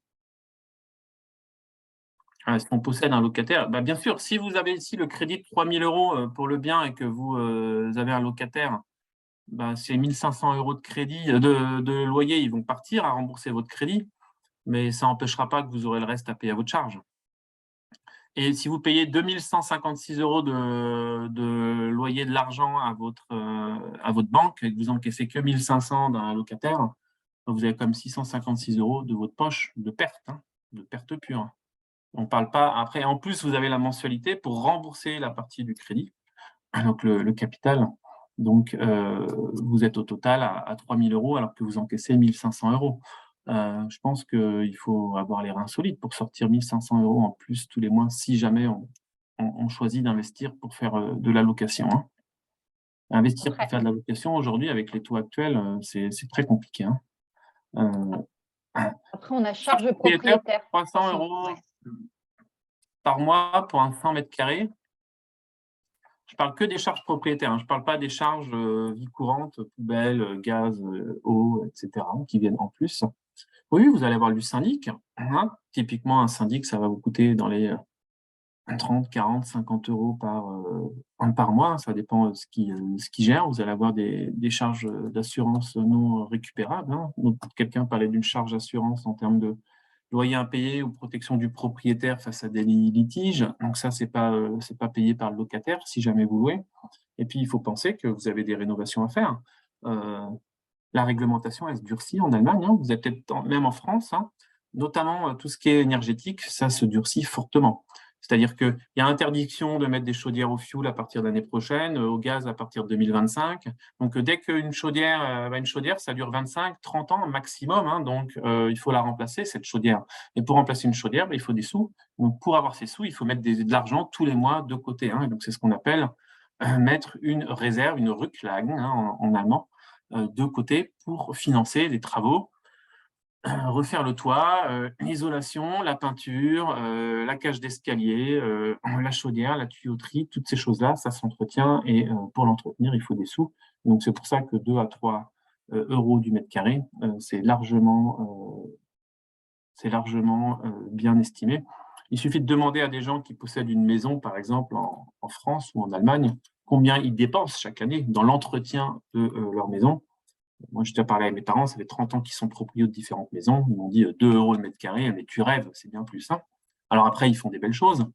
Est-ce qu'on possède un locataire? Bien sûr, si vous avez ici le crédit de 3 000 € pour le bien et que vous avez un locataire, c'est 1 500 € de crédit, de loyer, ils vont partir à rembourser votre crédit, mais ça n'empêchera pas que vous aurez le reste à payer à votre charge. Et si vous payez 2 156 € de loyer de l'argent à votre banque et que vous encaissez que 1 500 d'un locataire, vous avez comme 656 € de votre poche de perte pure. On ne parle pas après. En plus, vous avez la mensualité pour rembourser la partie du crédit, donc le capital. Donc, vous êtes au total à 3 000 € alors que vous encaissez 1 500 €. Je pense qu'il faut avoir les reins solides pour sortir 1 500 € en plus tous les mois si jamais on choisit d'investir pour faire de la location. Investir pour faire de la location aujourd'hui, avec les taux actuels, c'est très compliqué. Après, on a charge propriétaire. 300 € par mois pour un 100 mètres carrés. Je parle que des charges propriétaires. Je ne parle pas des charges vie courante, poubelle, gaz, eau, etc., qui viennent en plus. Oui, vous allez avoir du syndic, hein. Typiquement, un syndic, ça va vous coûter dans les 30, 40, 50 euros par mois. Ça dépend de ce qui gère. Vous allez avoir des charges d'assurance non récupérables, hein. Donc, quelqu'un parlait d'une charge d'assurance en termes de loyer impayé ou protection du propriétaire face à des litiges. Donc ça, c'est pas payé par le locataire si jamais vous louez. Et puis, il faut penser que vous avez des rénovations à faire. Euh, la réglementation, elle se durcit en Allemagne, hein. Vous êtes peut-être même en France, hein. Notamment tout ce qui est énergétique, ça se durcit fortement. C'est-à-dire qu'il y a interdiction de mettre des chaudières au fioul à partir de l'année prochaine, au gaz à partir de 2025. Donc, dès qu'une chaudière, ça dure 25, 30 ans maximum, hein. Donc, il faut la remplacer, cette chaudière. Et pour remplacer une chaudière, il faut des sous. Donc, pour avoir ces sous, il faut mettre de l'argent tous les mois de côté, hein. Et donc, c'est ce qu'on appelle mettre une réserve, une Rücklagen, hein, en allemand, de côté pour financer les travaux, refaire le toit, l'isolation, la peinture, la cage d'escalier, la chaudière, la tuyauterie, toutes ces choses-là, ça s'entretient et pour l'entretenir, il faut des sous. Donc c'est pour ça que 2 à 3 euros du mètre carré, c'est largement bien estimé. Il suffit de demander à des gens qui possèdent une maison, par exemple en France ou en Allemagne, combien ils dépensent chaque année dans l'entretien de leur maison. Moi, je te parlais à mes parents, ça fait 30 ans qu'ils sont propriétaires de différentes maisons. Ils m'ont dit 2 euros le mètre carré, mais tu rêves, c'est bien plus ça. Alors après, ils font des belles choses.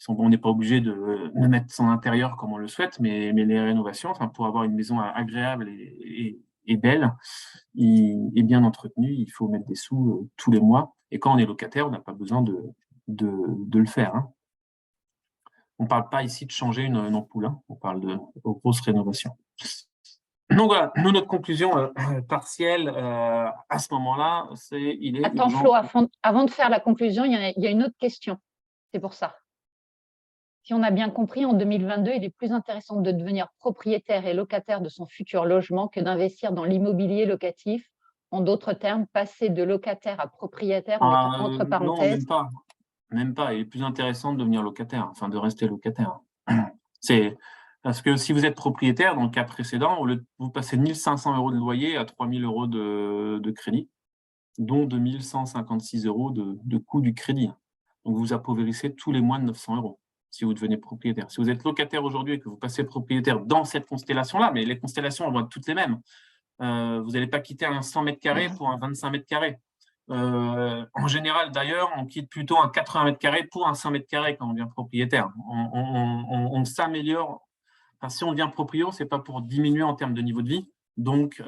On n'est pas obligé de mettre son intérieur comme on le souhaite, mais les rénovations, enfin, pour avoir une maison agréable et belle et bien entretenue, il faut mettre des sous tous les mois. Et quand on est locataire, on n'a pas besoin de le faire, hein. On ne parle pas ici de changer une ampoule, hein. On parle de grosses rénovations. Donc voilà, nous, notre conclusion partielle à ce moment-là, c'est il est Attends, urgent. Flo, avant de faire la conclusion, il y a une autre question. C'est pour ça. Si on a bien compris, en 2022, il est plus intéressant de devenir propriétaire et locataire de son futur logement que d'investir dans l'immobilier locatif. En d'autres termes, passer de locataire à propriétaire, on met entre Non, parenthèses. même pas. Même pas. Il est plus intéressant de devenir locataire, enfin de rester locataire. C'est parce que si vous êtes propriétaire, dans le cas précédent, vous passez de 1 500 euros de loyer à 3 000 euros de crédit, dont 2 156 euros de coût du crédit. Donc vous appauvrissez tous les mois de 900 euros si vous devenez propriétaire. Si vous êtes locataire aujourd'hui et que vous passez propriétaire dans cette constellation-là, mais les constellations elles vont être toutes les mêmes. Vous n'allez pas quitter un 100 mètres carrés pour un 25 mètres carrés. En général, d'ailleurs, on quitte plutôt un 80 mètres carrés pour un 100 mètres carrés quand on devient propriétaire. On s'améliore. Enfin, si on devient proprio, c'est pas pour diminuer en termes de niveau de vie. Donc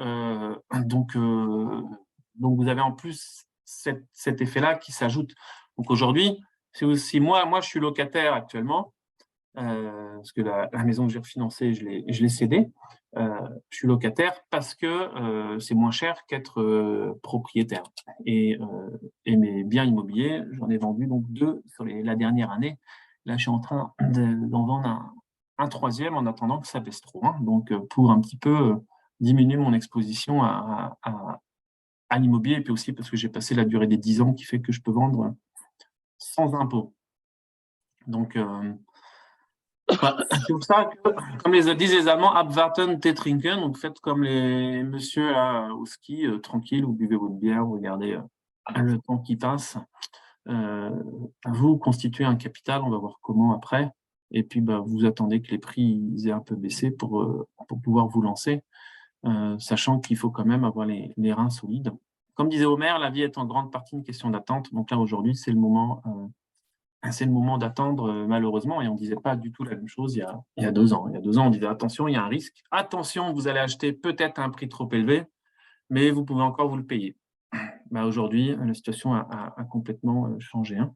vous avez en plus cet effet-là qui s'ajoute. Donc aujourd'hui, si moi, je suis locataire actuellement, parce que la maison que j'ai refinancée, je l'ai cédée. Je suis locataire parce que c'est moins cher qu'être propriétaire. Et mes biens immobiliers, j'en ai vendu donc 2 sur la dernière année. Là, je suis en train d'en vendre un troisième en attendant que ça baisse trop, hein. Donc, pour un petit peu diminuer mon exposition à l'immobilier, et puis aussi parce que j'ai passé la durée des 10 ans qui fait que je peux vendre sans impôt. Donc, c'est pour ça que, comme disent les Allemands, abwarten, tee trinken, donc faites comme les messieurs là, au ski, tranquille, vous buvez votre bière, vous regardez le temps qui passe. Vous constituez un capital, on va voir comment après, et puis vous attendez que les prix aient un peu baissé pour pouvoir vous lancer, sachant qu'il faut quand même avoir les reins solides. Comme disait Homer, la vie est en grande partie une question d'attente, donc là aujourd'hui c'est le moment d'attendre, malheureusement, et on ne disait pas du tout la même chose il y a 2 ans. Il y a 2 ans, on disait attention, il y a un risque. Attention, vous allez acheter peut-être à un prix trop élevé, mais vous pouvez encore vous le payer. Aujourd'hui, la situation a complètement changé, hein.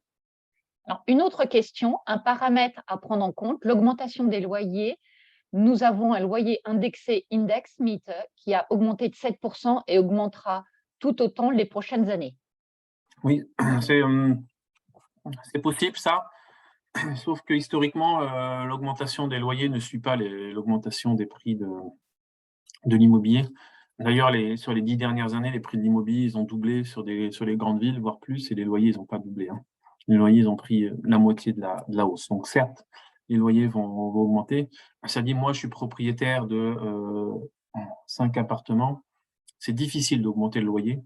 Alors, une autre question, un paramètre à prendre en compte, l'augmentation des loyers. Nous avons un loyer indexé Index Meter qui a augmenté de 7% et augmentera tout autant les prochaines années. Oui, c'est possible ça, sauf que historiquement, l'augmentation des loyers ne suit pas l'augmentation des prix de l'immobilier. D'ailleurs, sur les 10 dernières années, les prix de l'immobilier, ils ont doublé sur les grandes villes, voire plus, et les loyers, ils n'ont pas doublé, hein. Les loyers, ils ont pris la moitié de la hausse. Donc certes, les loyers vont augmenter. Ça dit, moi, je suis propriétaire de 5 appartements. C'est difficile d'augmenter le loyer.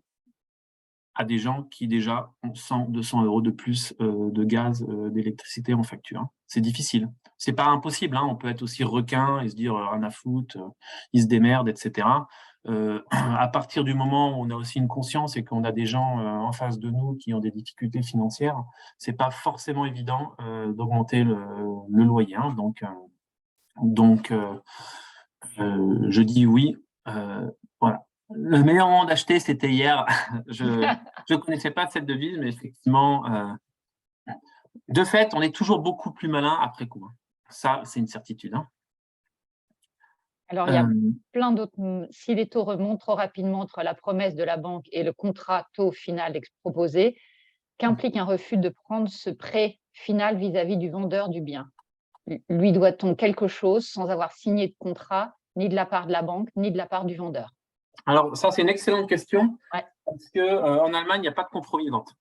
à des gens qui déjà ont 100, 200 euros de plus de gaz, d'électricité en facture, hein. C'est difficile. C'est pas impossible, hein. On peut être aussi requin et se dire rien à foutre, ils se démerdent, etc. À partir du moment où on a aussi une conscience et qu'on a des gens en face de nous qui ont des difficultés financières, c'est pas forcément évident d'augmenter le loyer, hein. Donc je dis oui. Voilà. Le meilleur moment d'acheter, c'était hier. Je ne connaissais pas cette devise, mais effectivement, de fait, on est toujours beaucoup plus malin après coup, hein. Ça, c'est une certitude, hein. Alors, il y a plein d'autres. Si les taux remontent trop rapidement entre la promesse de la banque et le contrat taux final proposé, qu'implique un refus de prendre ce prêt final vis-à-vis du vendeur du bien? Lui doit-on quelque chose sans avoir signé de contrat, ni de la part de la banque, ni de la part du vendeur? Alors, ça, c'est une excellente question, Ouais. parce qu'en Allemagne, il n'y a pas de compromis de vente.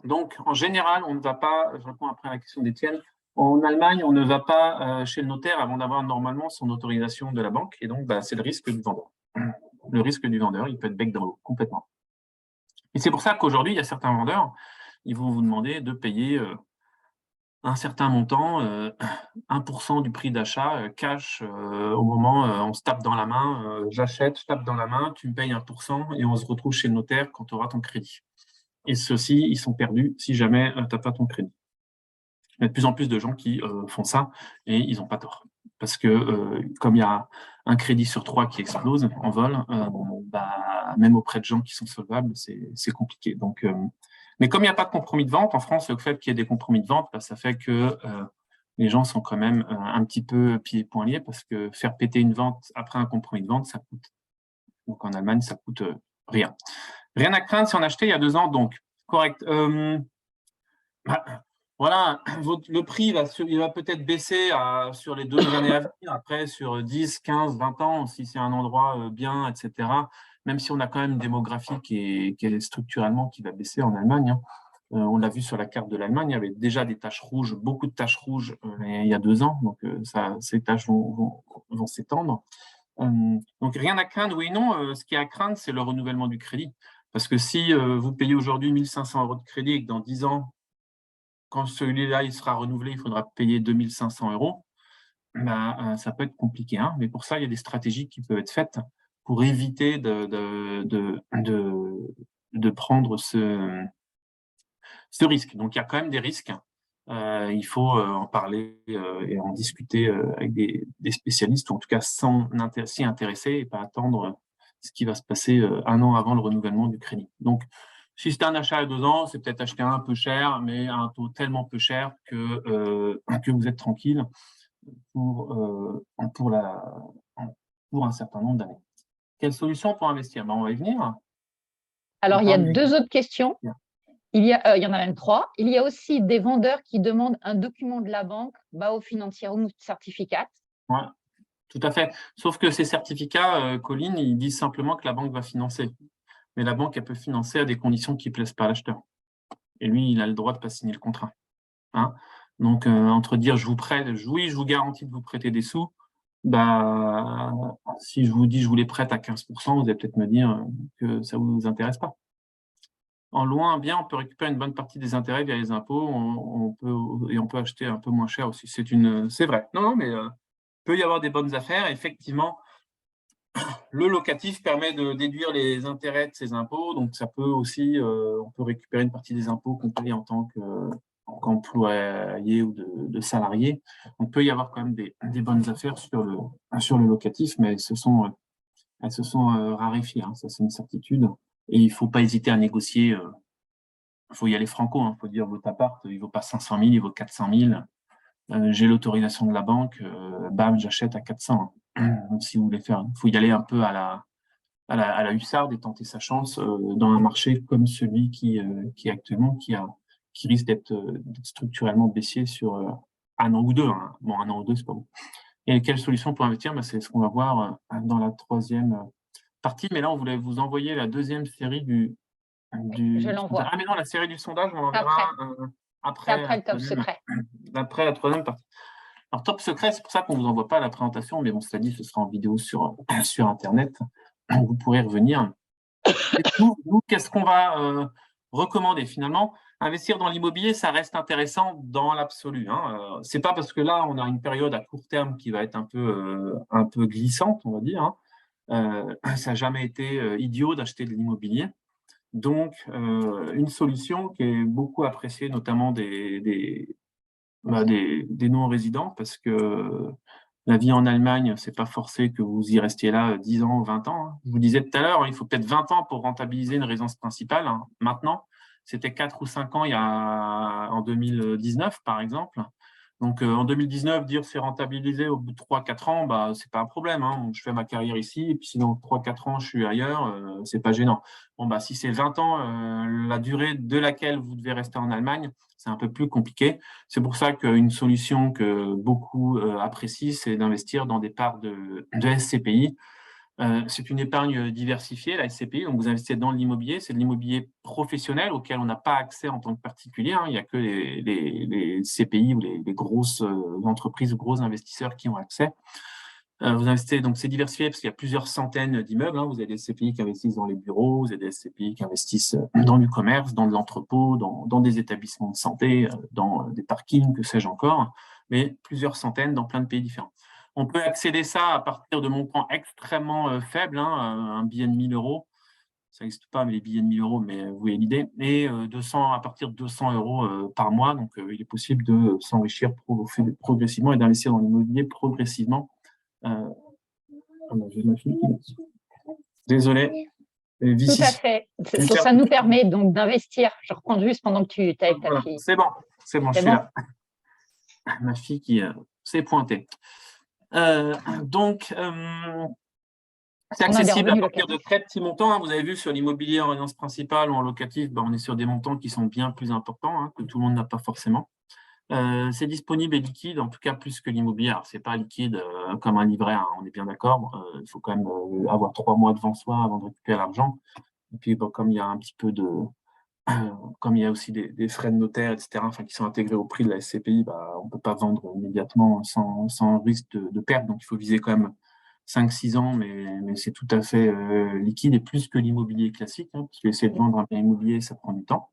Donc, en général, on ne va pas, je réponds après à la question d'Étienne, en Allemagne, on ne va pas chez le notaire avant d'avoir normalement son autorisation de la banque, et donc c'est le risque du vendeur. Le risque du vendeur, il peut être bec dans l'eau, complètement. Et c'est pour ça qu'aujourd'hui, il y a certains vendeurs, ils vont vous demander de payer un certain montant, 1% du prix d'achat, cash, au moment on se tape dans la main, j'achète, je tape dans la main, tu me payes 1% et on se retrouve chez le notaire quand tu auras ton crédit. Et ceux-ci, ils sont perdus si jamais tu n'as pas ton crédit. Il y a de plus en plus de gens qui font ça et ils n'ont pas tort. Parce que comme il y a un crédit sur 3 qui explose en vol, même auprès de gens qui sont solvables, c'est compliqué. Donc, mais comme il n'y a pas de compromis de vente, en France, le fait qu'il y ait des compromis de vente, ça fait que les gens sont quand même un petit peu pieds et poings liés parce que faire péter une vente après un compromis de vente, ça coûte. Donc en Allemagne, ça coûte rien. Rien à craindre si on achetait il y a 2 ans, donc correct. Voilà, le prix il va peut-être baisser sur les 2 années à venir, après sur 10, 15, 20 ans, si c'est un endroit bien, etc. Même si on a quand même une démographie qui est structurellement qui va baisser en Allemagne, hein. On l'a vu sur la carte de l'Allemagne, il y avait déjà des taches rouges, beaucoup de taches rouges il y a 2 ans, donc ces taches vont s'étendre. Donc rien à craindre, oui et non. Ce qui est à craindre, c'est le renouvellement du crédit. Parce que si vous payez aujourd'hui 1 500 euros de crédit et que dans 10 ans, quand celui-là il sera renouvelé, il faudra payer 2 500 euros, ça peut être compliqué, hein. Mais pour ça, il y a des stratégies qui peuvent être faites pour éviter de prendre ce risque. Donc, il y a quand même des risques. Il faut en parler et en discuter avec des spécialistes, ou en tout cas s'y intéresser et pas attendre ce qui va se passer 1 an avant le renouvellement du crédit. Donc, si c'est un achat à 2 ans, c'est peut-être acheter un peu cher, mais à un taux tellement peu cher que vous êtes tranquille pour un certain nombre d'années. Quelle solution pour investir? On va y venir. Alors, il y a 2 autres questions. Il y en a même 3. Il y a aussi des vendeurs qui demandent un document de la banque, BAO Financiero Certificat. Ouais, tout à fait. Sauf que ces certificats, Colline, ils disent simplement que la banque va financer. Mais la banque, elle peut financer à des conditions qui ne plaisent pas à l'acheteur. Et lui, il a le droit de ne pas signer le contrat, hein. Donc, entre dire je vous prête, oui, je vous garantis de vous prêter des sous, si je vous dis je vous les prête à 15%, vous allez peut-être me dire que ça ne vous intéresse pas. En loin, bien, on peut récupérer une bonne partie des intérêts via les impôts, on peut acheter un peu moins cher aussi. C'est vrai. Non, mais peut y avoir des bonnes affaires. Effectivement, le locatif permet de déduire les intérêts de ces impôts, donc ça peut aussi, on peut récupérer une partie des impôts qu'on paye en tant qu'employé ou de salarié. On peut y avoir quand même des bonnes affaires sur le locatif, mais elles se sont raréfiées, hein, ça c'est une certitude. Et il ne faut pas hésiter à négocier. Il faut y aller franco, il faut dire votre appart, il ne vaut pas 500 000, il vaut 400 000. J'ai l'autorisation de la banque, bam, j'achète à 400. Donc, si vous voulez faire, il faut y aller un peu à la hussarde et tenter sa chance dans un marché comme celui qui actuellement, qui risque d'être structurellement baissier sur 1 an ou 2. Hein. Bon, 1 an ou 2, c'est pas bon. Et quelle solution pour investir? C'est ce qu'on va voir dans la 3e partie. Mais là, on voulait vous envoyer la 2e série Je l'envoie. Ah, mais non, la série du sondage, on en verra après le top secret. Après la 3e partie. Alors, top secret, c'est pour ça qu'on ne vous envoie pas la présentation, mais bon, cela dit, ce sera en vidéo sur Internet. Vous pourrez revenir. Et nous, qu'est-ce qu'on va recommander finalement? Investir dans l'immobilier, ça reste intéressant dans l'absolu, hein. C'est pas parce que là, on a une période à court terme qui va être un peu glissante, on va dire, hein. Ça n'a jamais été idiot d'acheter de l'immobilier. Donc, une solution qui est beaucoup appréciée, notamment des non-résidents, parce que la vie en Allemagne, c'est pas forcé que vous y restiez là 10 ans, 20 ans, hein. Je vous disais tout à l'heure, il faut peut-être 20 ans pour rentabiliser une résidence principale, hein. Maintenant, c'était 4 ou 5 ans en 2019, par exemple. Donc, en 2019, dire c'est rentabilisé au bout de 3-4 ans, bah, c'est pas un problème, hein. Je fais ma carrière ici, et puis si dans 3-4 ans, je suis ailleurs, c'est pas gênant. Bon, bah, si c'est 20 ans, la durée de laquelle vous devez rester en Allemagne, c'est un peu plus compliqué. C'est pour ça qu'une solution que beaucoup apprécient, c'est d'investir dans des parts de SCPI. C'est une épargne diversifiée, la SCPI. Donc, vous investissez dans l'immobilier. C'est de l'immobilier professionnel auquel on n'a pas accès en tant que particulier, hein. Il n'y a que les CPI ou les grosses entreprises ou gros investisseurs qui ont accès. Vous investissez, donc c'est diversifié parce qu'il y a plusieurs centaines d'immeubles, hein. Vous avez des SCPI qui investissent dans les bureaux, vous avez des SCPI qui investissent dans du commerce, dans de l'entrepôt, dans des établissements de santé, dans des parkings, que sais-je encore, mais plusieurs centaines dans plein de pays différents. On peut accéder ça à partir de montants extrêmement faibles, hein, un billet de 1 000 euros, ça n'existe pas, mais les billets de 1 000 euros, mais vous voyez l'idée, et à partir de 200 euros par mois. Donc, il est possible de s'enrichir progressivement et d'investir dans l'immobilier progressivement. J'ai ma fille qui... Désolé. Tout à fait. Ça nous permet donc d'investir. Je reprends juste pendant que tu es avec ta fille. C'est bon, je suis là. Ma fille qui s'est pointée. Donc, c'est accessible à partir de très petits montants, hein. Vous avez vu sur l'immobilier en résidence principale ou en locatif, on est sur des montants qui sont bien plus importants, hein, que tout le monde n'a pas forcément. C'est disponible et liquide, en tout cas plus que l'immobilier. Alors, c'est pas liquide comme un livret, hein, on est bien d'accord. Il faut quand même avoir 3 mois devant soi avant de récupérer l'argent. Et puis, comme il y a un petit peu comme il y a aussi des frais de notaire, etc., qui sont intégrés au prix de la SCPI, on ne peut pas vendre immédiatement sans risque de perte. Donc, il faut viser quand même 5-6 ans, mais c'est tout à fait liquide et plus que l'immobilier classique, hein, parce qu'essayer de vendre un bien immobilier, ça prend du temps.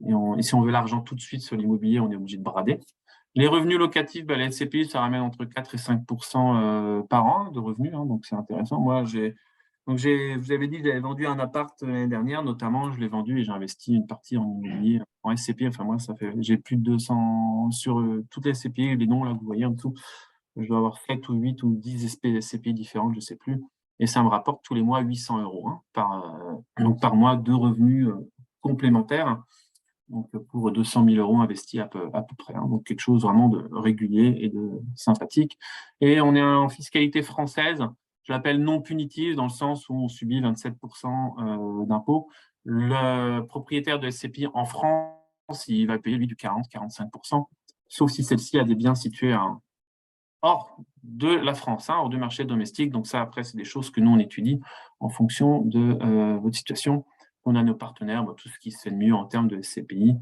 Et si on veut l'argent tout de suite sur l'immobilier, on est obligé de brader. Les revenus locatifs, la SCPI, ça ramène entre 4 et 5% par an de revenus, hein, donc c'est intéressant. Moi, vous avez dit que j'avais vendu un appart l'année dernière, notamment, je l'ai vendu et j'ai investi une partie en immobilier, en SCPI. Enfin, moi, j'ai plus de 200 sur toutes les SCPI, les noms là que vous voyez en dessous. Je dois avoir 7 ou 8 ou 10 SCPI différentes, je ne sais plus. Et ça me rapporte tous les mois 800 euros, hein, par mois de revenus complémentaires. Donc, pour 200 000 euros investis à peu près, hein. Donc, quelque chose vraiment de régulier et de sympathique. Et on est en fiscalité française, je l'appelle non punitive, dans le sens où on subit 27% d'impôts. Le propriétaire de SCPI en France, il va payer, lui, du 40-45%, sauf si celle-ci a des biens situés hors de la France, hein, hors du marché domestique. Donc ça, après, c'est des choses que nous, on étudie en fonction de votre situation. On a nos partenaires, tout ce qui se fait de mieux en termes de SCPI.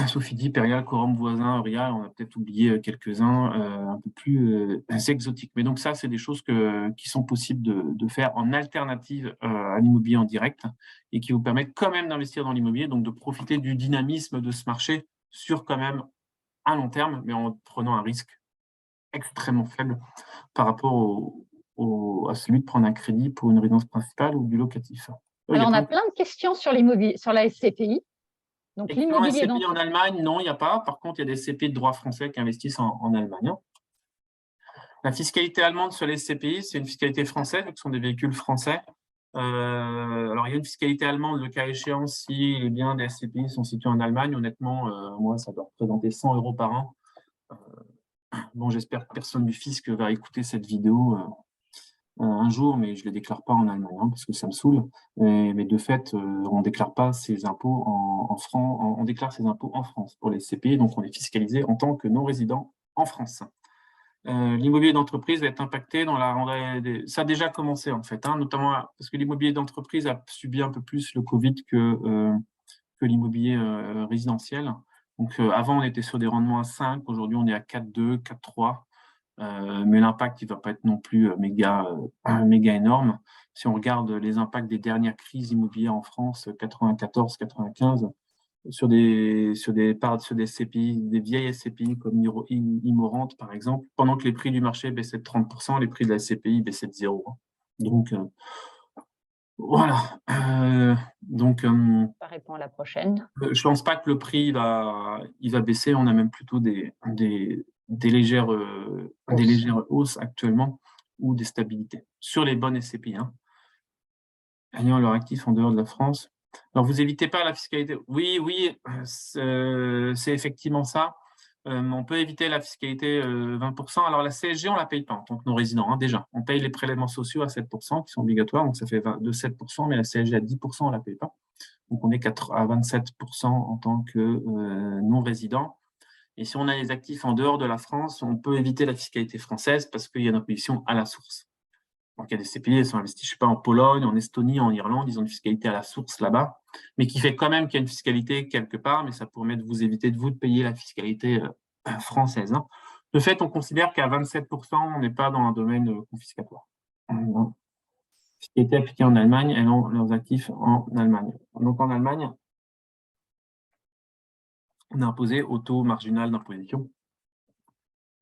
Sofidy, Perial, Quorum, Voisin, Aurial, on a peut-être oublié quelques-uns un peu plus exotiques. Mais donc ça, c'est des choses qui sont possibles de faire en alternative à l'immobilier en direct et qui vous permettent quand même d'investir dans l'immobilier, donc de profiter du dynamisme de ce marché sur quand même un long terme, mais en prenant un risque extrêmement faible par rapport à celui de prendre un crédit pour une résidence principale ou du locatif. Alors, on a plein de questions sur l'immobilier, sur la SCPI. Donc, l'immobilier SCPI en Allemagne, non, il n'y a pas. Par contre, il y a des SCPI de droit français qui investissent en Allemagne. La fiscalité allemande sur les SCPI, c'est une fiscalité française, donc ce sont des véhicules français. Alors, il y a une fiscalité allemande, le cas échéant, si les biens des SCPI sont situés en Allemagne. Honnêtement, moi, ça doit représenter 100 euros par an. Bon, j'espère que personne du fisc va écouter cette vidéo un jour, mais je ne les déclare pas en Allemagne, hein, parce que ça me saoule. Mais de fait, on ne déclare pas ses impôts en francs, on déclare ses impôts en France pour les CPI, donc on est fiscalisé en tant que non-résident en France. L'immobilier d'entreprise va être impacté dans la rentrée. Ça a déjà commencé en fait, hein, notamment parce que l'immobilier d'entreprise a subi un peu plus le Covid que l'immobilier résidentiel. Donc avant, on était sur des rendements à 5, aujourd'hui on est à 4,2, 4,3. mais l'impact, il ne va pas être non plus méga énorme. Si on regarde les impacts des dernières crises immobilières en France, 94, 95, sur des CPI, des vieilles SCPI comme Immorente, par exemple, pendant que les prix du marché baissaient de 30%, les prix de la SCPI baissaient de 0. Donc, voilà. Ça répond à la prochaine. Je ne pense pas que le prix il va baisser. On a même plutôt des légères hausses actuellement ou des stabilités sur les bonnes SCPI. Ayant leur actif en dehors de la France. Alors, vous évitez pas la fiscalité. Oui, c'est effectivement ça. On peut éviter la fiscalité 20%. Alors, la CSG, on ne la paye pas en tant que non-résident, déjà. On paye les prélèvements sociaux à 7% qui sont obligatoires, donc ça fait de 7%, mais la CSG à 10%, on ne la paye pas. Donc, on est à 27% en tant que non-résident. Et si on a les actifs en dehors de la France, on peut éviter la fiscalité française parce qu'il y a une imposition à la source. Donc, il y a des CPI, elles sont investies, je ne sais pas, en Pologne, en Estonie, en Irlande, ils ont une fiscalité à la source là-bas, mais qui fait quand même qu'il y a une fiscalité quelque part, mais ça permet de vous éviter de payer la fiscalité française. De fait, on considère qu'à 27%, on n'est pas dans un domaine confiscatoire. Fiscalité appliquée en Allemagne, elles ont leurs actifs en Allemagne. Donc, en Allemagne, on a imposé au taux marginal d'imposition.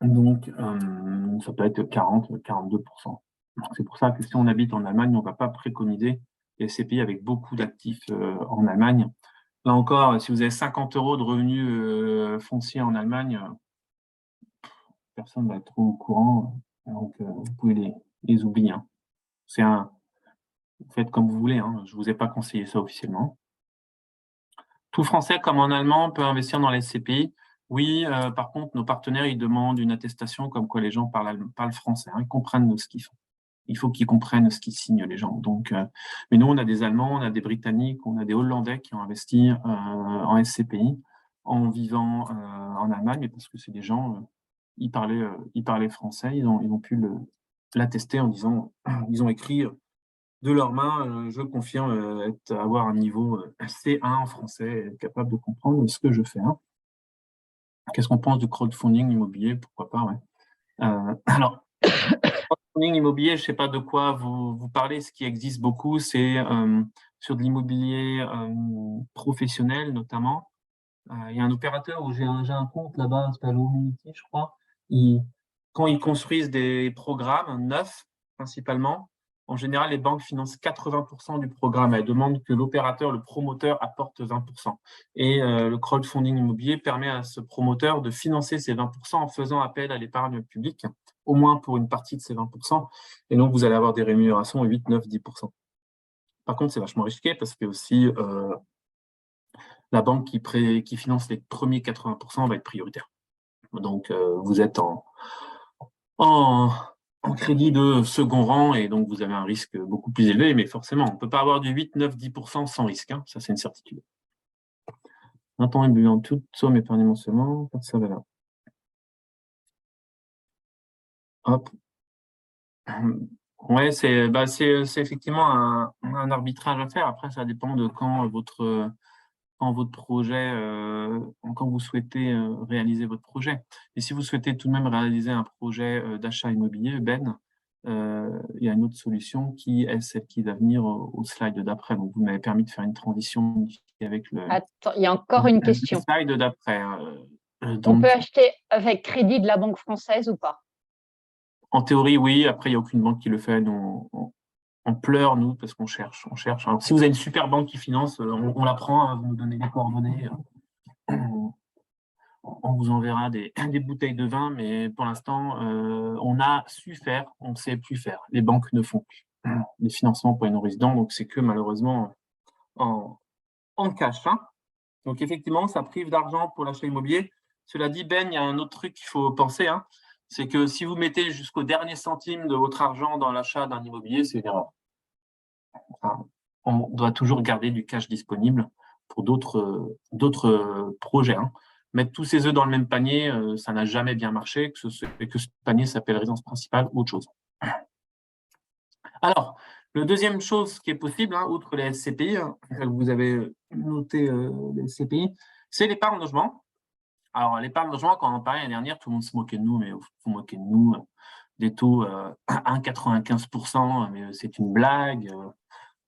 Donc, ça peut être 40, 42%. C'est pour ça que si on habite en Allemagne, on ne va pas préconiser les CPI avec beaucoup d'actifs en Allemagne. Là encore, si vous avez 50 € de revenus fonciers en Allemagne, personne ne va être trop au courant. Donc, vous pouvez les oublier. Vous faites comme vous voulez. Je ne vous ai pas conseillé ça officiellement. Tout Français comme en Allemand peut investir dans les SCPI. Oui, par contre, nos partenaires, ils demandent une attestation comme quoi les gens parlent français. Ils comprennent ce qu'ils font. Il faut qu'ils comprennent ce qu'ils signent, les gens. Donc, mais nous, on a des Allemands, on a des Britanniques, on a des Hollandais qui ont investi en SCPI en vivant en Allemagne, mais parce que c'est des gens, ils parlaient français, ils ont pu l'attester en disant, ils ont écrit de leurs mains, je confirme avoir un niveau C1 en français, être capable de comprendre ce que je fais. Qu'est-ce qu'on pense du crowdfunding immobilier? Pourquoi pas, ouais. Alors, crowdfunding immobilier, je ne sais pas de quoi vous parlez. Ce qui existe beaucoup, c'est sur de l'immobilier professionnel, notamment. Il y a un opérateur où j'ai un compte là-bas, c'est à Homunity, je crois. Quand ils construisent des programmes neufs, principalement, en général, les banques financent 80% du programme. Elles demandent que l'opérateur, le promoteur, apporte 20%. Et le crowdfunding immobilier permet à ce promoteur de financer ces 20% en faisant appel à l'épargne publique, au moins pour une partie de ces 20%. Et donc, vous allez avoir des rémunérations 8, 9, 10%. Par contre, c'est vachement risqué parce que aussi, la banque qui finance les premiers 80% va être prioritaire. Donc, vous êtes en crédit de second rang et donc vous avez un risque beaucoup plus élevé, mais forcément, on ne peut pas avoir du 8, 9, 10% sans risque. Ça, c'est une certitude. Un temps ébu en toute somme épargnée mensuellement, pas de ça va là. Hop. Ouais, c'est effectivement un arbitrage à faire. Après, ça dépend de quand votre projet, quand vous souhaitez réaliser votre projet. Et si vous souhaitez tout de même réaliser un projet d'achat immobilier, il y a une autre solution qui est celle qui va venir au slide d'après. Donc, vous m'avez permis de faire une transition avec le Attends, il y a encore une question. slide d'après. On peut acheter avec crédit de la Banque française ou pas? En théorie, oui. Après, il n'y a aucune banque qui le fait. On pleure, nous, parce qu'on cherche. Alors, si vous avez une super banque qui finance, on la prend, vous nous donnez les coordonnées. On vous enverra des bouteilles de vin, mais pour l'instant, on a su faire, on ne sait plus faire. Les banques ne font plus les financements pour les non-résidents, donc c'est que malheureusement en cash. Donc effectivement, ça prive d'argent pour l'achat immobilier. Cela dit, Ben, il y a un autre truc qu'il faut penser, c'est que si vous mettez jusqu'au dernier centime de votre argent dans l'achat d'un immobilier, c'est une erreur. On doit toujours garder du cash disponible pour d'autres projets. Mettre tous ses œufs dans le même panier, ça n'a jamais bien marché, que ce panier s'appelle résidence principale ou autre chose. Alors, la deuxième chose qui est possible, outre les SCPI, vous avez noté les SCPI, c'est l'épargne logement. Alors, l'épargne logement, quand on en parlait l'année dernière, tout le monde se moquait de nous, mais vous moquez de nous. Des taux 1,95%, mais c'est une blague.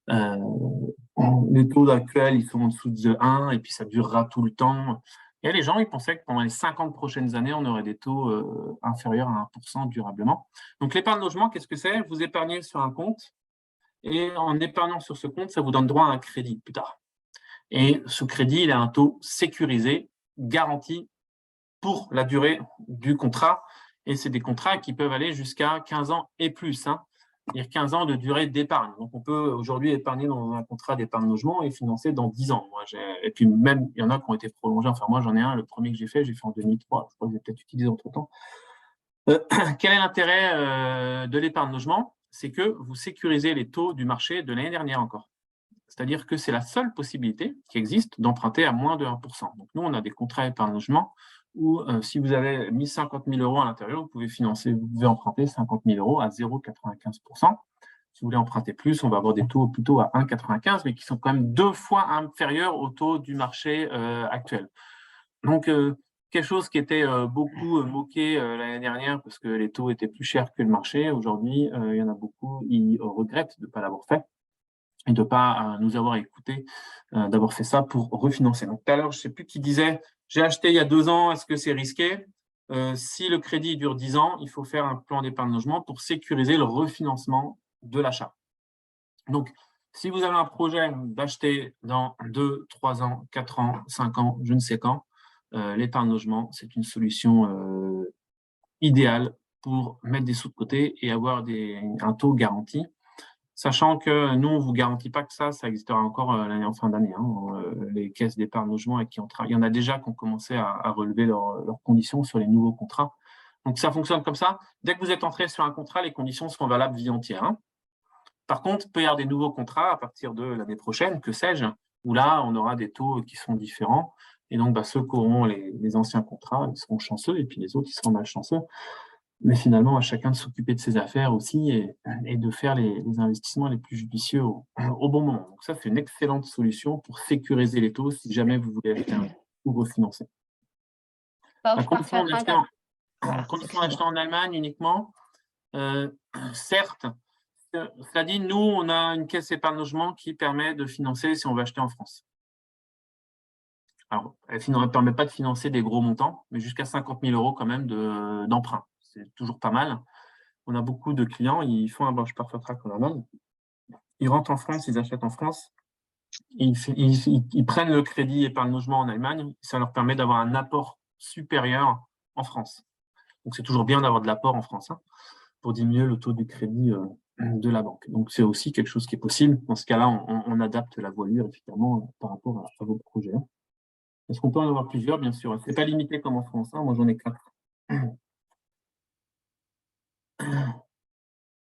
Les taux actuels, ils sont en dessous de 1, et puis ça durera tout le temps. Et les gens, ils pensaient que pendant les 50 prochaines années, on aurait des taux inférieurs à 1% durablement. Donc, l'épargne logement, qu'est-ce que c'est? Vous épargnez sur un compte, et en épargnant sur ce compte, ça vous donne droit à un crédit plus tard. Et ce crédit, il a un taux sécurisé, garanti pour la durée du contrat. Et c'est des contrats qui peuvent aller jusqu'à 15 ans et plus. C'est-à-dire 15 ans de durée d'épargne. Donc, on peut aujourd'hui épargner dans un contrat d'épargne logement et financer dans 10 ans. Et puis même, il y en a qui ont été prolongés. Enfin, moi, j'en ai un. Le premier que j'ai fait en 2003. Je crois que j'ai peut-être utilisé entre-temps. Quel est l'intérêt de l'épargne logement? C'est que vous sécurisez les taux du marché de l'année dernière encore. C'est-à-dire que c'est la seule possibilité qui existe d'emprunter à moins de 1%. Donc, nous, on a des contrats épargne logement où si vous avez mis 50 000 euros à l'intérieur, vous pouvez emprunter 50 000 euros à 0,95%. Si vous voulez emprunter plus, on va avoir des taux plutôt à 1,95, mais qui sont quand même 2 fois inférieurs au taux du marché actuel. Donc, quelque chose qui était beaucoup moqué l'année dernière parce que les taux étaient plus chers que le marché. Aujourd'hui, il y en a beaucoup qui regrettent de ne pas l'avoir fait et de ne pas nous avoir écoutés, d'avoir fait ça pour refinancer. Donc, tout à l'heure, je ne sais plus qui disait, j'ai acheté il y a 2 ans, est-ce que c'est risqué? Si le crédit dure 10 ans, il faut faire un plan d'épargne logement pour sécuriser le refinancement de l'achat. Donc, si vous avez un projet d'acheter dans 2, 3 ans, 4 ans, 5 ans, je ne sais quand, l'épargne logement, c'est une solution idéale pour mettre des sous de côté et avoir un taux garanti. Sachant que nous, on ne vous garantit pas que ça existera encore l'année en fin d'année. Les caisses d'épargne logement avec qui on travaille, il y en a déjà qui ont commencé à relever leurs conditions sur les nouveaux contrats. Donc, ça fonctionne comme ça. Dès que vous êtes entré sur un contrat, les conditions seront valables vie entière. Par contre, il peut y avoir des nouveaux contrats à partir de l'année prochaine, que sais-je, où là, on aura des taux qui sont différents. Et donc, ceux qui auront les anciens contrats, ils seront chanceux, et puis les autres, ils seront malchanceux. Mais finalement, à chacun de s'occuper de ses affaires aussi et de faire les investissements les plus judicieux au bon moment. Donc ça, c'est une excellente solution pour sécuriser les taux si jamais vous voulez acheter ou refinancer. À condition d'acheter en Allemagne uniquement, certes, cela dit, nous, on a une caisse épargne logement qui permet de financer si on veut acheter en France. Alors, elle ne permet pas de financer des gros montants, mais jusqu'à 50 000 euros quand même d'emprunt. C'est toujours pas mal. On a beaucoup de clients, ils font un Bauspar Vertrag en Allemagne. Ils rentrent en France, ils achètent en France. Ils prennent le crédit épargne logement en Allemagne. Ça leur permet d'avoir un apport supérieur en France. Donc, c'est toujours bien d'avoir de l'apport en France pour diminuer le taux du crédit de la banque. Donc, c'est aussi quelque chose qui est possible. Dans ce cas-là, on adapte la voilure, effectivement, par rapport à vos projets. Est-ce qu'on peut en avoir plusieurs? Bien sûr. Ce n'est pas limité comme en France. Moi, j'en ai 4.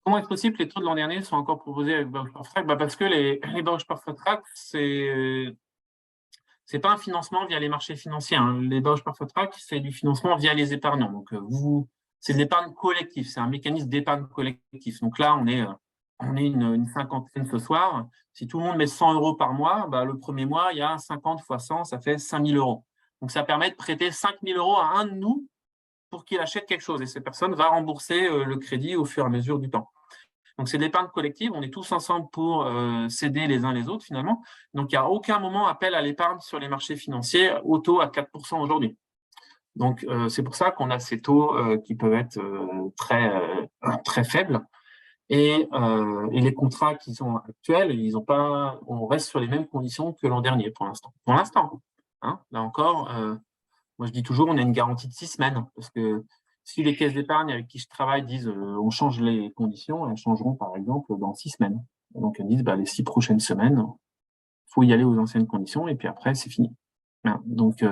Comment est-ce possible que les taux de l'an dernier soient encore proposés avec Bauspar Vertrag? Parce que les Bauspar Vertrag, c'est pas un financement via les marchés financiers. Les Bauspar Vertrag, c'est du financement via les épargnants. Donc, c'est de l'épargne collective. C'est un mécanisme d'épargne collectif. Donc là, on est une cinquantaine ce soir. Si tout le monde met 100 euros par mois, le premier mois, il y a 50 fois 100, ça fait 5 000 euros. Donc, ça permet de prêter 5 000 euros à un de nous pour qu'il achète quelque chose. Et cette personne va rembourser le crédit au fur et à mesure du temps. Donc, c'est de l'épargne collective. On est tous ensemble pour s'aider les uns les autres, finalement. Donc, il n'y a aucun moment appel à l'épargne sur les marchés financiers au taux à 4% aujourd'hui. Donc, c'est pour ça qu'on a ces taux qui peuvent être très faibles. Et les contrats qui sont actuels, on reste sur les mêmes conditions que l'an dernier pour l'instant. Pour l'instant. Là encore, moi je dis toujours, on a une garantie de 6 semaines. Parce que si les caisses d'épargne avec qui je travaille disent on change les conditions, elles changeront par exemple dans 6 semaines. Donc elles disent les 6 prochaines semaines, il faut y aller aux anciennes conditions et puis après c'est fini. Donc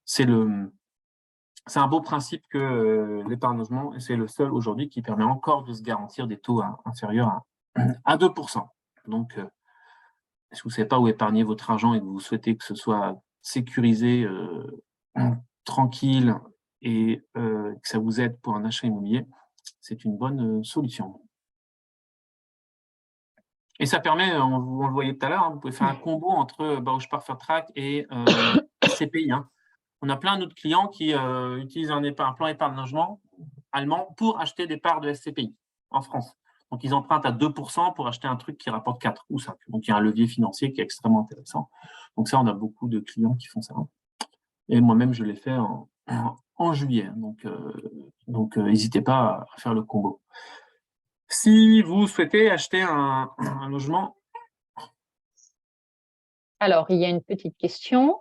c'est un beau principe que l'épargne logement, et c'est le seul aujourd'hui qui permet encore de se garantir des taux inférieurs à 2%. Donc, si vous ne savez pas où épargner votre argent et que vous souhaitez que ce soit sécurisé, tranquille et que ça vous aide pour un achat immobilier, c'est une bonne solution. Et ça permet, on le voyait tout à l'heure, vous pouvez faire un combo entre Bauspar Vertrag et CPI. On a plein d'autres clients qui utilisent un plan épargne logement allemand pour acheter des parts de SCPI en France. Donc, ils empruntent à 2% pour acheter un truc qui rapporte 4 ou 5. Donc, il y a un levier financier qui est extrêmement intéressant. Donc, ça, on a beaucoup de clients qui font ça. Et moi-même, je l'ai fait en juillet. Donc, n'hésitez pas à faire le combo. Si vous souhaitez acheter un logement. Alors, il y a une petite question.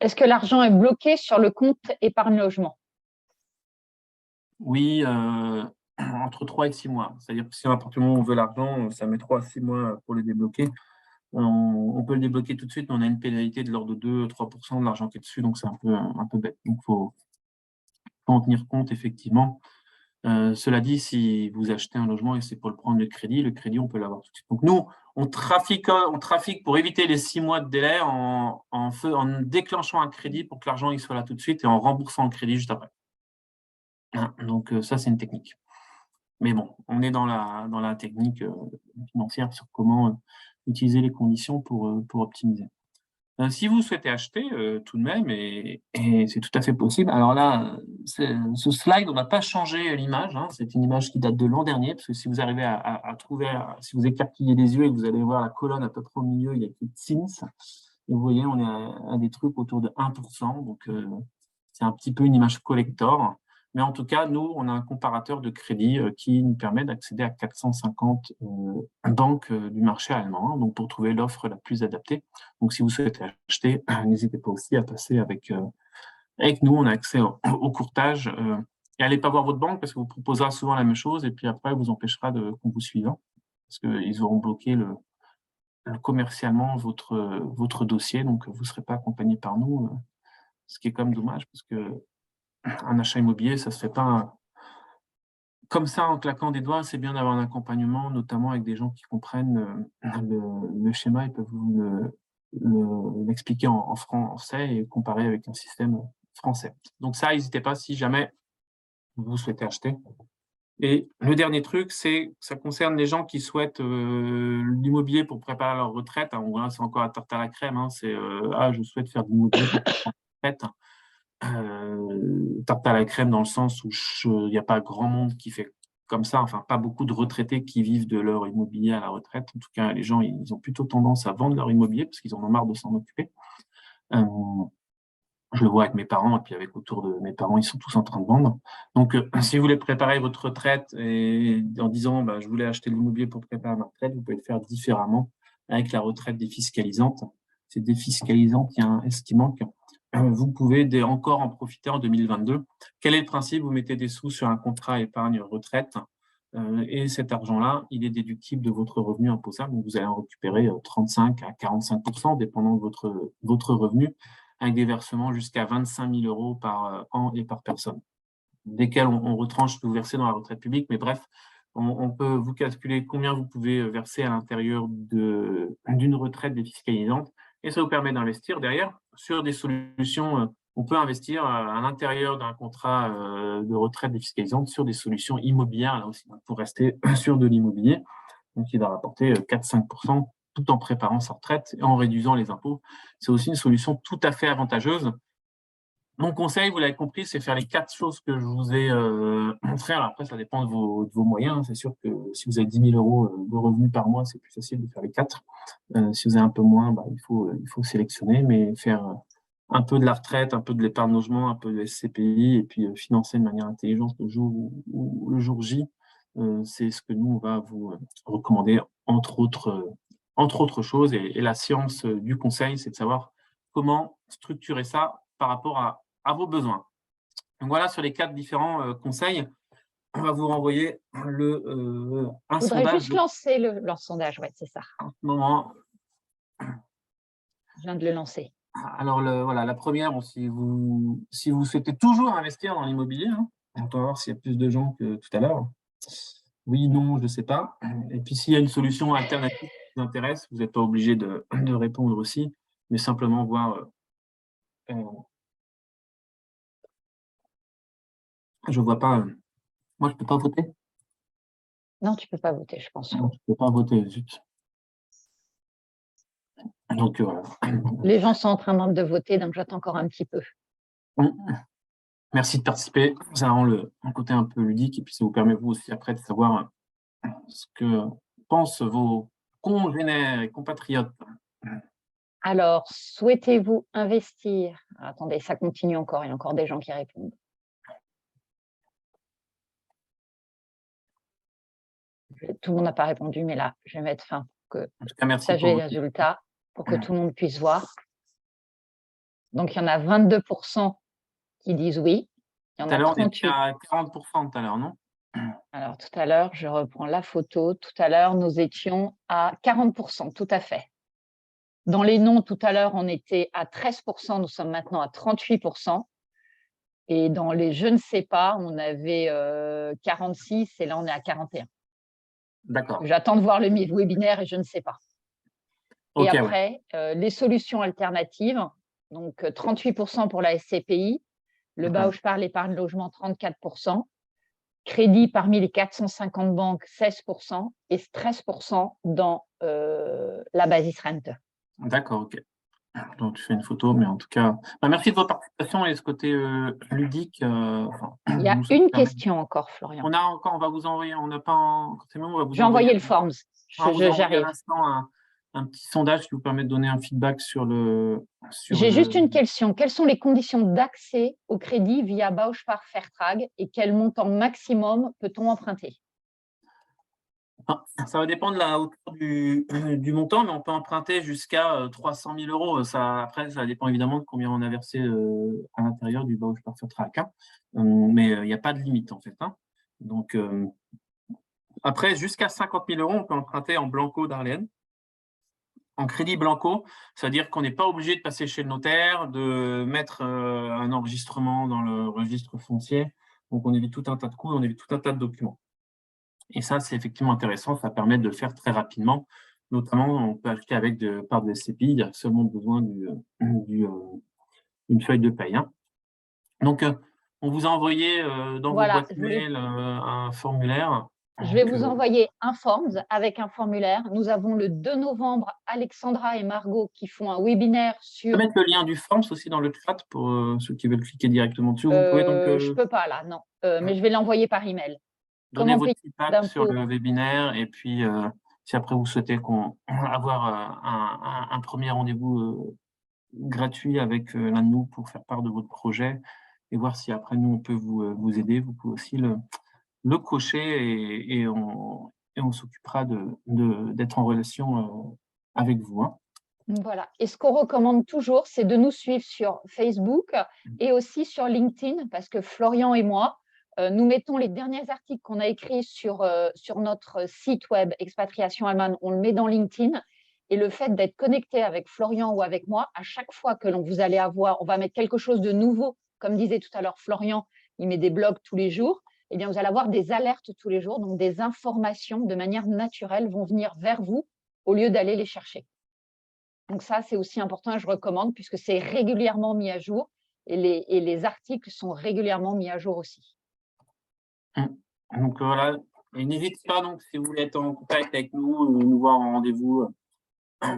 Est-ce que l'argent est bloqué sur le compte épargne logement? Oui, entre 3 et 6 mois. C'est-à-dire que si à partir du moment où on veut l'argent, ça met 3 à 6 mois pour le débloquer. On peut le débloquer tout de suite, mais on a une pénalité de l'ordre de 2-3% de l'argent qui est dessus, donc c'est un peu bête. Donc, il faut en tenir compte, effectivement. Cela dit, si vous achetez un logement et c'est pour le prendre le crédit, on peut l'avoir tout de suite. Donc, nous, on trafique pour éviter les 6 mois de délai en déclenchant un crédit pour que l'argent il soit là tout de suite et en remboursant le crédit juste après. Donc, ça, c'est une technique. Mais bon, on est dans la technique financière sur comment utiliser les conditions pour optimiser. Si vous souhaitez acheter tout de même, et c'est tout à fait possible. Alors là, ce slide, on n'a pas changé l'image. Hein, c'est une image qui date de l'an dernier, parce que si vous arrivez à trouver, si vous écarquillez les yeux et que vous allez voir la colonne à peu près au milieu, il y a écrit SINS. Et vous voyez, on est à des trucs autour de 1%. Donc, c'est un petit peu une image collector. Mais en tout cas, nous, on a un comparateur de crédit qui nous permet d'accéder à 450 banques du marché allemand, hein, donc pour trouver l'offre la plus adaptée. Donc, si vous souhaitez acheter, n'hésitez pas aussi à passer avec nous. On a accès au courtage. Et allez pas voir votre banque parce que vous proposera souvent la même chose et puis après, vous empêchera qu'on vous suive, hein, parce qu'ils auront bloqué commercialement votre dossier. Donc, vous ne serez pas accompagné par nous, ce qui est quand même dommage parce que un achat immobilier, ça se fait pas comme ça en claquant des doigts. C'est bien d'avoir un accompagnement, notamment avec des gens qui comprennent le schéma et peuvent vous l'expliquer en français et comparer avec un système français. Donc ça, n'hésitez pas si jamais vous souhaitez acheter. Et le dernier truc, ça concerne les gens qui souhaitent l'immobilier pour préparer leur retraite. Alors, là, c'est encore la tarte à la crème. Hein, je souhaite faire de l'immobilier pour préparer leur retraite. Tarte à la crème dans le sens où il n'y a pas grand monde qui fait comme ça, enfin pas beaucoup de retraités qui vivent de leur immobilier à la retraite. En tout cas, les gens, ils ont plutôt tendance à vendre leur immobilier parce qu'ils en ont marre de s'en occuper. Je le vois avec mes parents et puis avec autour de mes parents, ils sont tous en train de vendre. Donc, si vous voulez préparer votre retraite et en disant je voulais acheter de l'immobilier pour préparer ma retraite, vous pouvez le faire différemment avec la retraite défiscalisante. C'est défiscalisante, il y a un S qui manque. Vous pouvez encore en profiter en 2022. Quel est le principe? Vous mettez des sous sur un contrat épargne retraite et cet argent-là, il est déductible de votre revenu imposable. Donc, vous allez en récupérer 35 à 45%, dépendant de votre revenu, avec des versements jusqu'à 25 000 euros par an et par personne, desquels on retranche que vous versez dans la retraite publique. Mais bref, on peut vous calculer combien vous pouvez verser à l'intérieur d'une retraite défiscalisante. Et ça vous permet d'investir derrière sur des solutions. On peut investir à l'intérieur d'un contrat de retraite défiscalisante sur des solutions immobilières, là aussi, pour rester sur de l'immobilier, donc qui va rapporter 4-5% tout en préparant sa retraite et en réduisant les impôts. C'est aussi une solution tout à fait avantageuse. Mon conseil, vous l'avez compris, c'est faire les 4 choses que je vous ai montrées. Alors après, ça dépend de vos moyens. C'est sûr que si vous avez 10 000 euros de revenus par mois, c'est plus facile de faire les 4. Si vous avez un peu moins, il faut sélectionner, mais faire un peu de la retraite, un peu de l'épargne logement, un peu de SCPI, et puis financer de manière intelligente le jour J, c'est ce que nous, on va vous recommander, entre autres choses. Et la science du conseil, c'est de savoir comment structurer ça par rapport à vos besoins. Donc voilà, sur les 4 différents conseils, on va vous renvoyer un Je voudrais sondage. juste lancer leur sondage, ouais, c'est ça. En ce moment. Je viens de le lancer. Alors, voilà, la première, si vous souhaitez toujours investir dans l'immobilier, hein, on va voir s'il y a plus de gens que tout à l'heure. Oui, non, je ne sais pas. Et puis, s'il y a une solution alternative qui vous intéresse, vous n'êtes pas obligé de répondre aussi, mais simplement voir. Je vois pas. Moi, je ne peux pas voter. Non, tu ne peux pas voter, je pense. Non, je ne peux pas voter, zut. Donc, voilà. Les gens sont en train de voter, donc j'attends encore un petit peu. Merci de participer. Ça rend le côté un peu ludique et puis ça vous permet vous aussi après de savoir ce que pensent vos congénères et compatriotes. Alors, souhaitez-vous investir? Attendez, ça continue encore, il y a encore des gens qui répondent. Tout le monde n'a pas répondu, mais là, je vais mettre fin pour que En tout cas, merci partager pour les votre... résultats, pour que tout le monde puisse voir. Donc, il y en a 22% qui disent oui. Il y en Tout à a l'heure, on était 38. à 40% tout à l'heure, non? Alors, tout à l'heure, je reprends la photo. Tout à l'heure, nous étions à 40%, tout à fait. Dans les noms, tout à l'heure, on était à 13%, nous sommes maintenant à 38%. Et dans les je ne sais pas, on avait 46 et là, on est à 41. D'accord. J'attends de voir le webinaire et je ne sais pas. Et Ok, ouais. après, les solutions alternatives, donc 38% pour la SCPI, le Bausch par l'épargne logement, 34%, crédit parmi les 450 banques, 16%, et 13% dans la Basis Rente. D'accord, ok. Donc, tu fais une photo, mais en tout cas, merci de votre participation et ce côté ludique. Il y a une question encore, Florian. On va vous envoyer, on n'a pas en... on va vous J'ai envoyer, envoyé le Forms. on va vous envoyer à J'arrive. l'instant un petit sondage qui vous permet de donner un feedback sur J'ai juste une question. Quelles sont les conditions d'accès au crédit via Bausch par Fairtrag et quel montant maximum peut-on emprunter? Ça va dépendre de la hauteur du montant, mais on peut emprunter jusqu'à 300 000 euros. Après, ça dépend évidemment de combien on a versé à l'intérieur du Bausch par Fairtrag. Mais il n'y a pas de limite, en fait. Donc, après, jusqu'à 50 000 euros, on peut emprunter en blanco d'Arléne. En crédit blanco, c'est-à-dire qu'on n'est pas obligé de passer chez le notaire, de mettre un enregistrement dans le registre foncier. Donc, on évite tout un tas de coûts, on évite tout un tas de documents. Et ça, c'est effectivement intéressant, ça permet de le faire très rapidement. Notamment, on peut acheter avec par de SCPI, il y a seulement besoin d'une feuille de paye. Donc, on vous a envoyé dans vos Voilà, boîtes mail un formulaire. je vais vous envoyer un Forms avec un formulaire. Nous avons le 2 novembre Alexandra et Margot qui font un webinaire Je sur… peux mettre le lien du Forms aussi dans le chat pour ceux qui veulent cliquer directement dessus. Vous pouvez donc je ne peux pas là, non. Mais je vais l'envoyer par email. donner Comment votre payer feedback sur d'impôts? le webinaire et puis si après vous souhaitez avoir un premier rendez-vous gratuit avec l'un de nous pour faire part de votre projet et voir si après nous on peut vous aider, vous pouvez aussi le cocher et on s'occupera d'être en relation avec vous. Voilà. Et ce qu'on recommande toujours, c'est de nous suivre sur Facebook et aussi sur LinkedIn, parce que Florian et moi, nous mettons les derniers articles qu'on a écrits sur notre site web Expatriation Allemagne, on le met dans LinkedIn. Et le fait d'être connecté avec Florian ou avec moi, à chaque fois que vous allez avoir, on va mettre quelque chose de nouveau, comme disait tout à l'heure Florian, il met des blogs tous les jours, eh bien, vous allez avoir des alertes tous les jours, donc des informations de manière naturelle vont venir vers vous au lieu d'aller les chercher. Donc ça, c'est aussi important et je recommande puisque c'est régulièrement mis à jour et les articles sont régulièrement mis à jour aussi. Donc voilà, et n'hésitez pas donc si vous voulez être en contact avec nous, nous voir en rendez-vous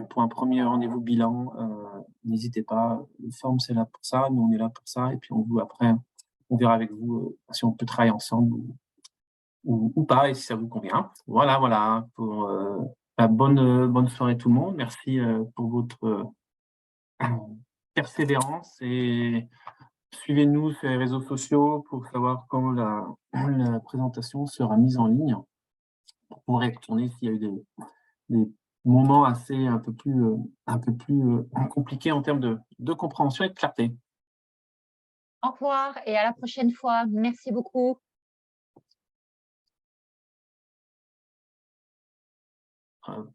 pour un premier rendez-vous bilan, n'hésitez pas. Le Form c'est là pour ça, nous on est là pour ça et puis après on verra avec vous si on peut travailler ensemble ou pas et si ça vous convient. Voilà pour bonne soirée tout le monde. Merci pour votre persévérance et suivez-nous sur les réseaux sociaux pour savoir quand la présentation sera mise en ligne. Pour pouvoir y retourner s'il y a eu des moments assez un peu plus compliqués en termes de compréhension et de clarté. Au revoir et à la prochaine fois. Merci beaucoup. Hop.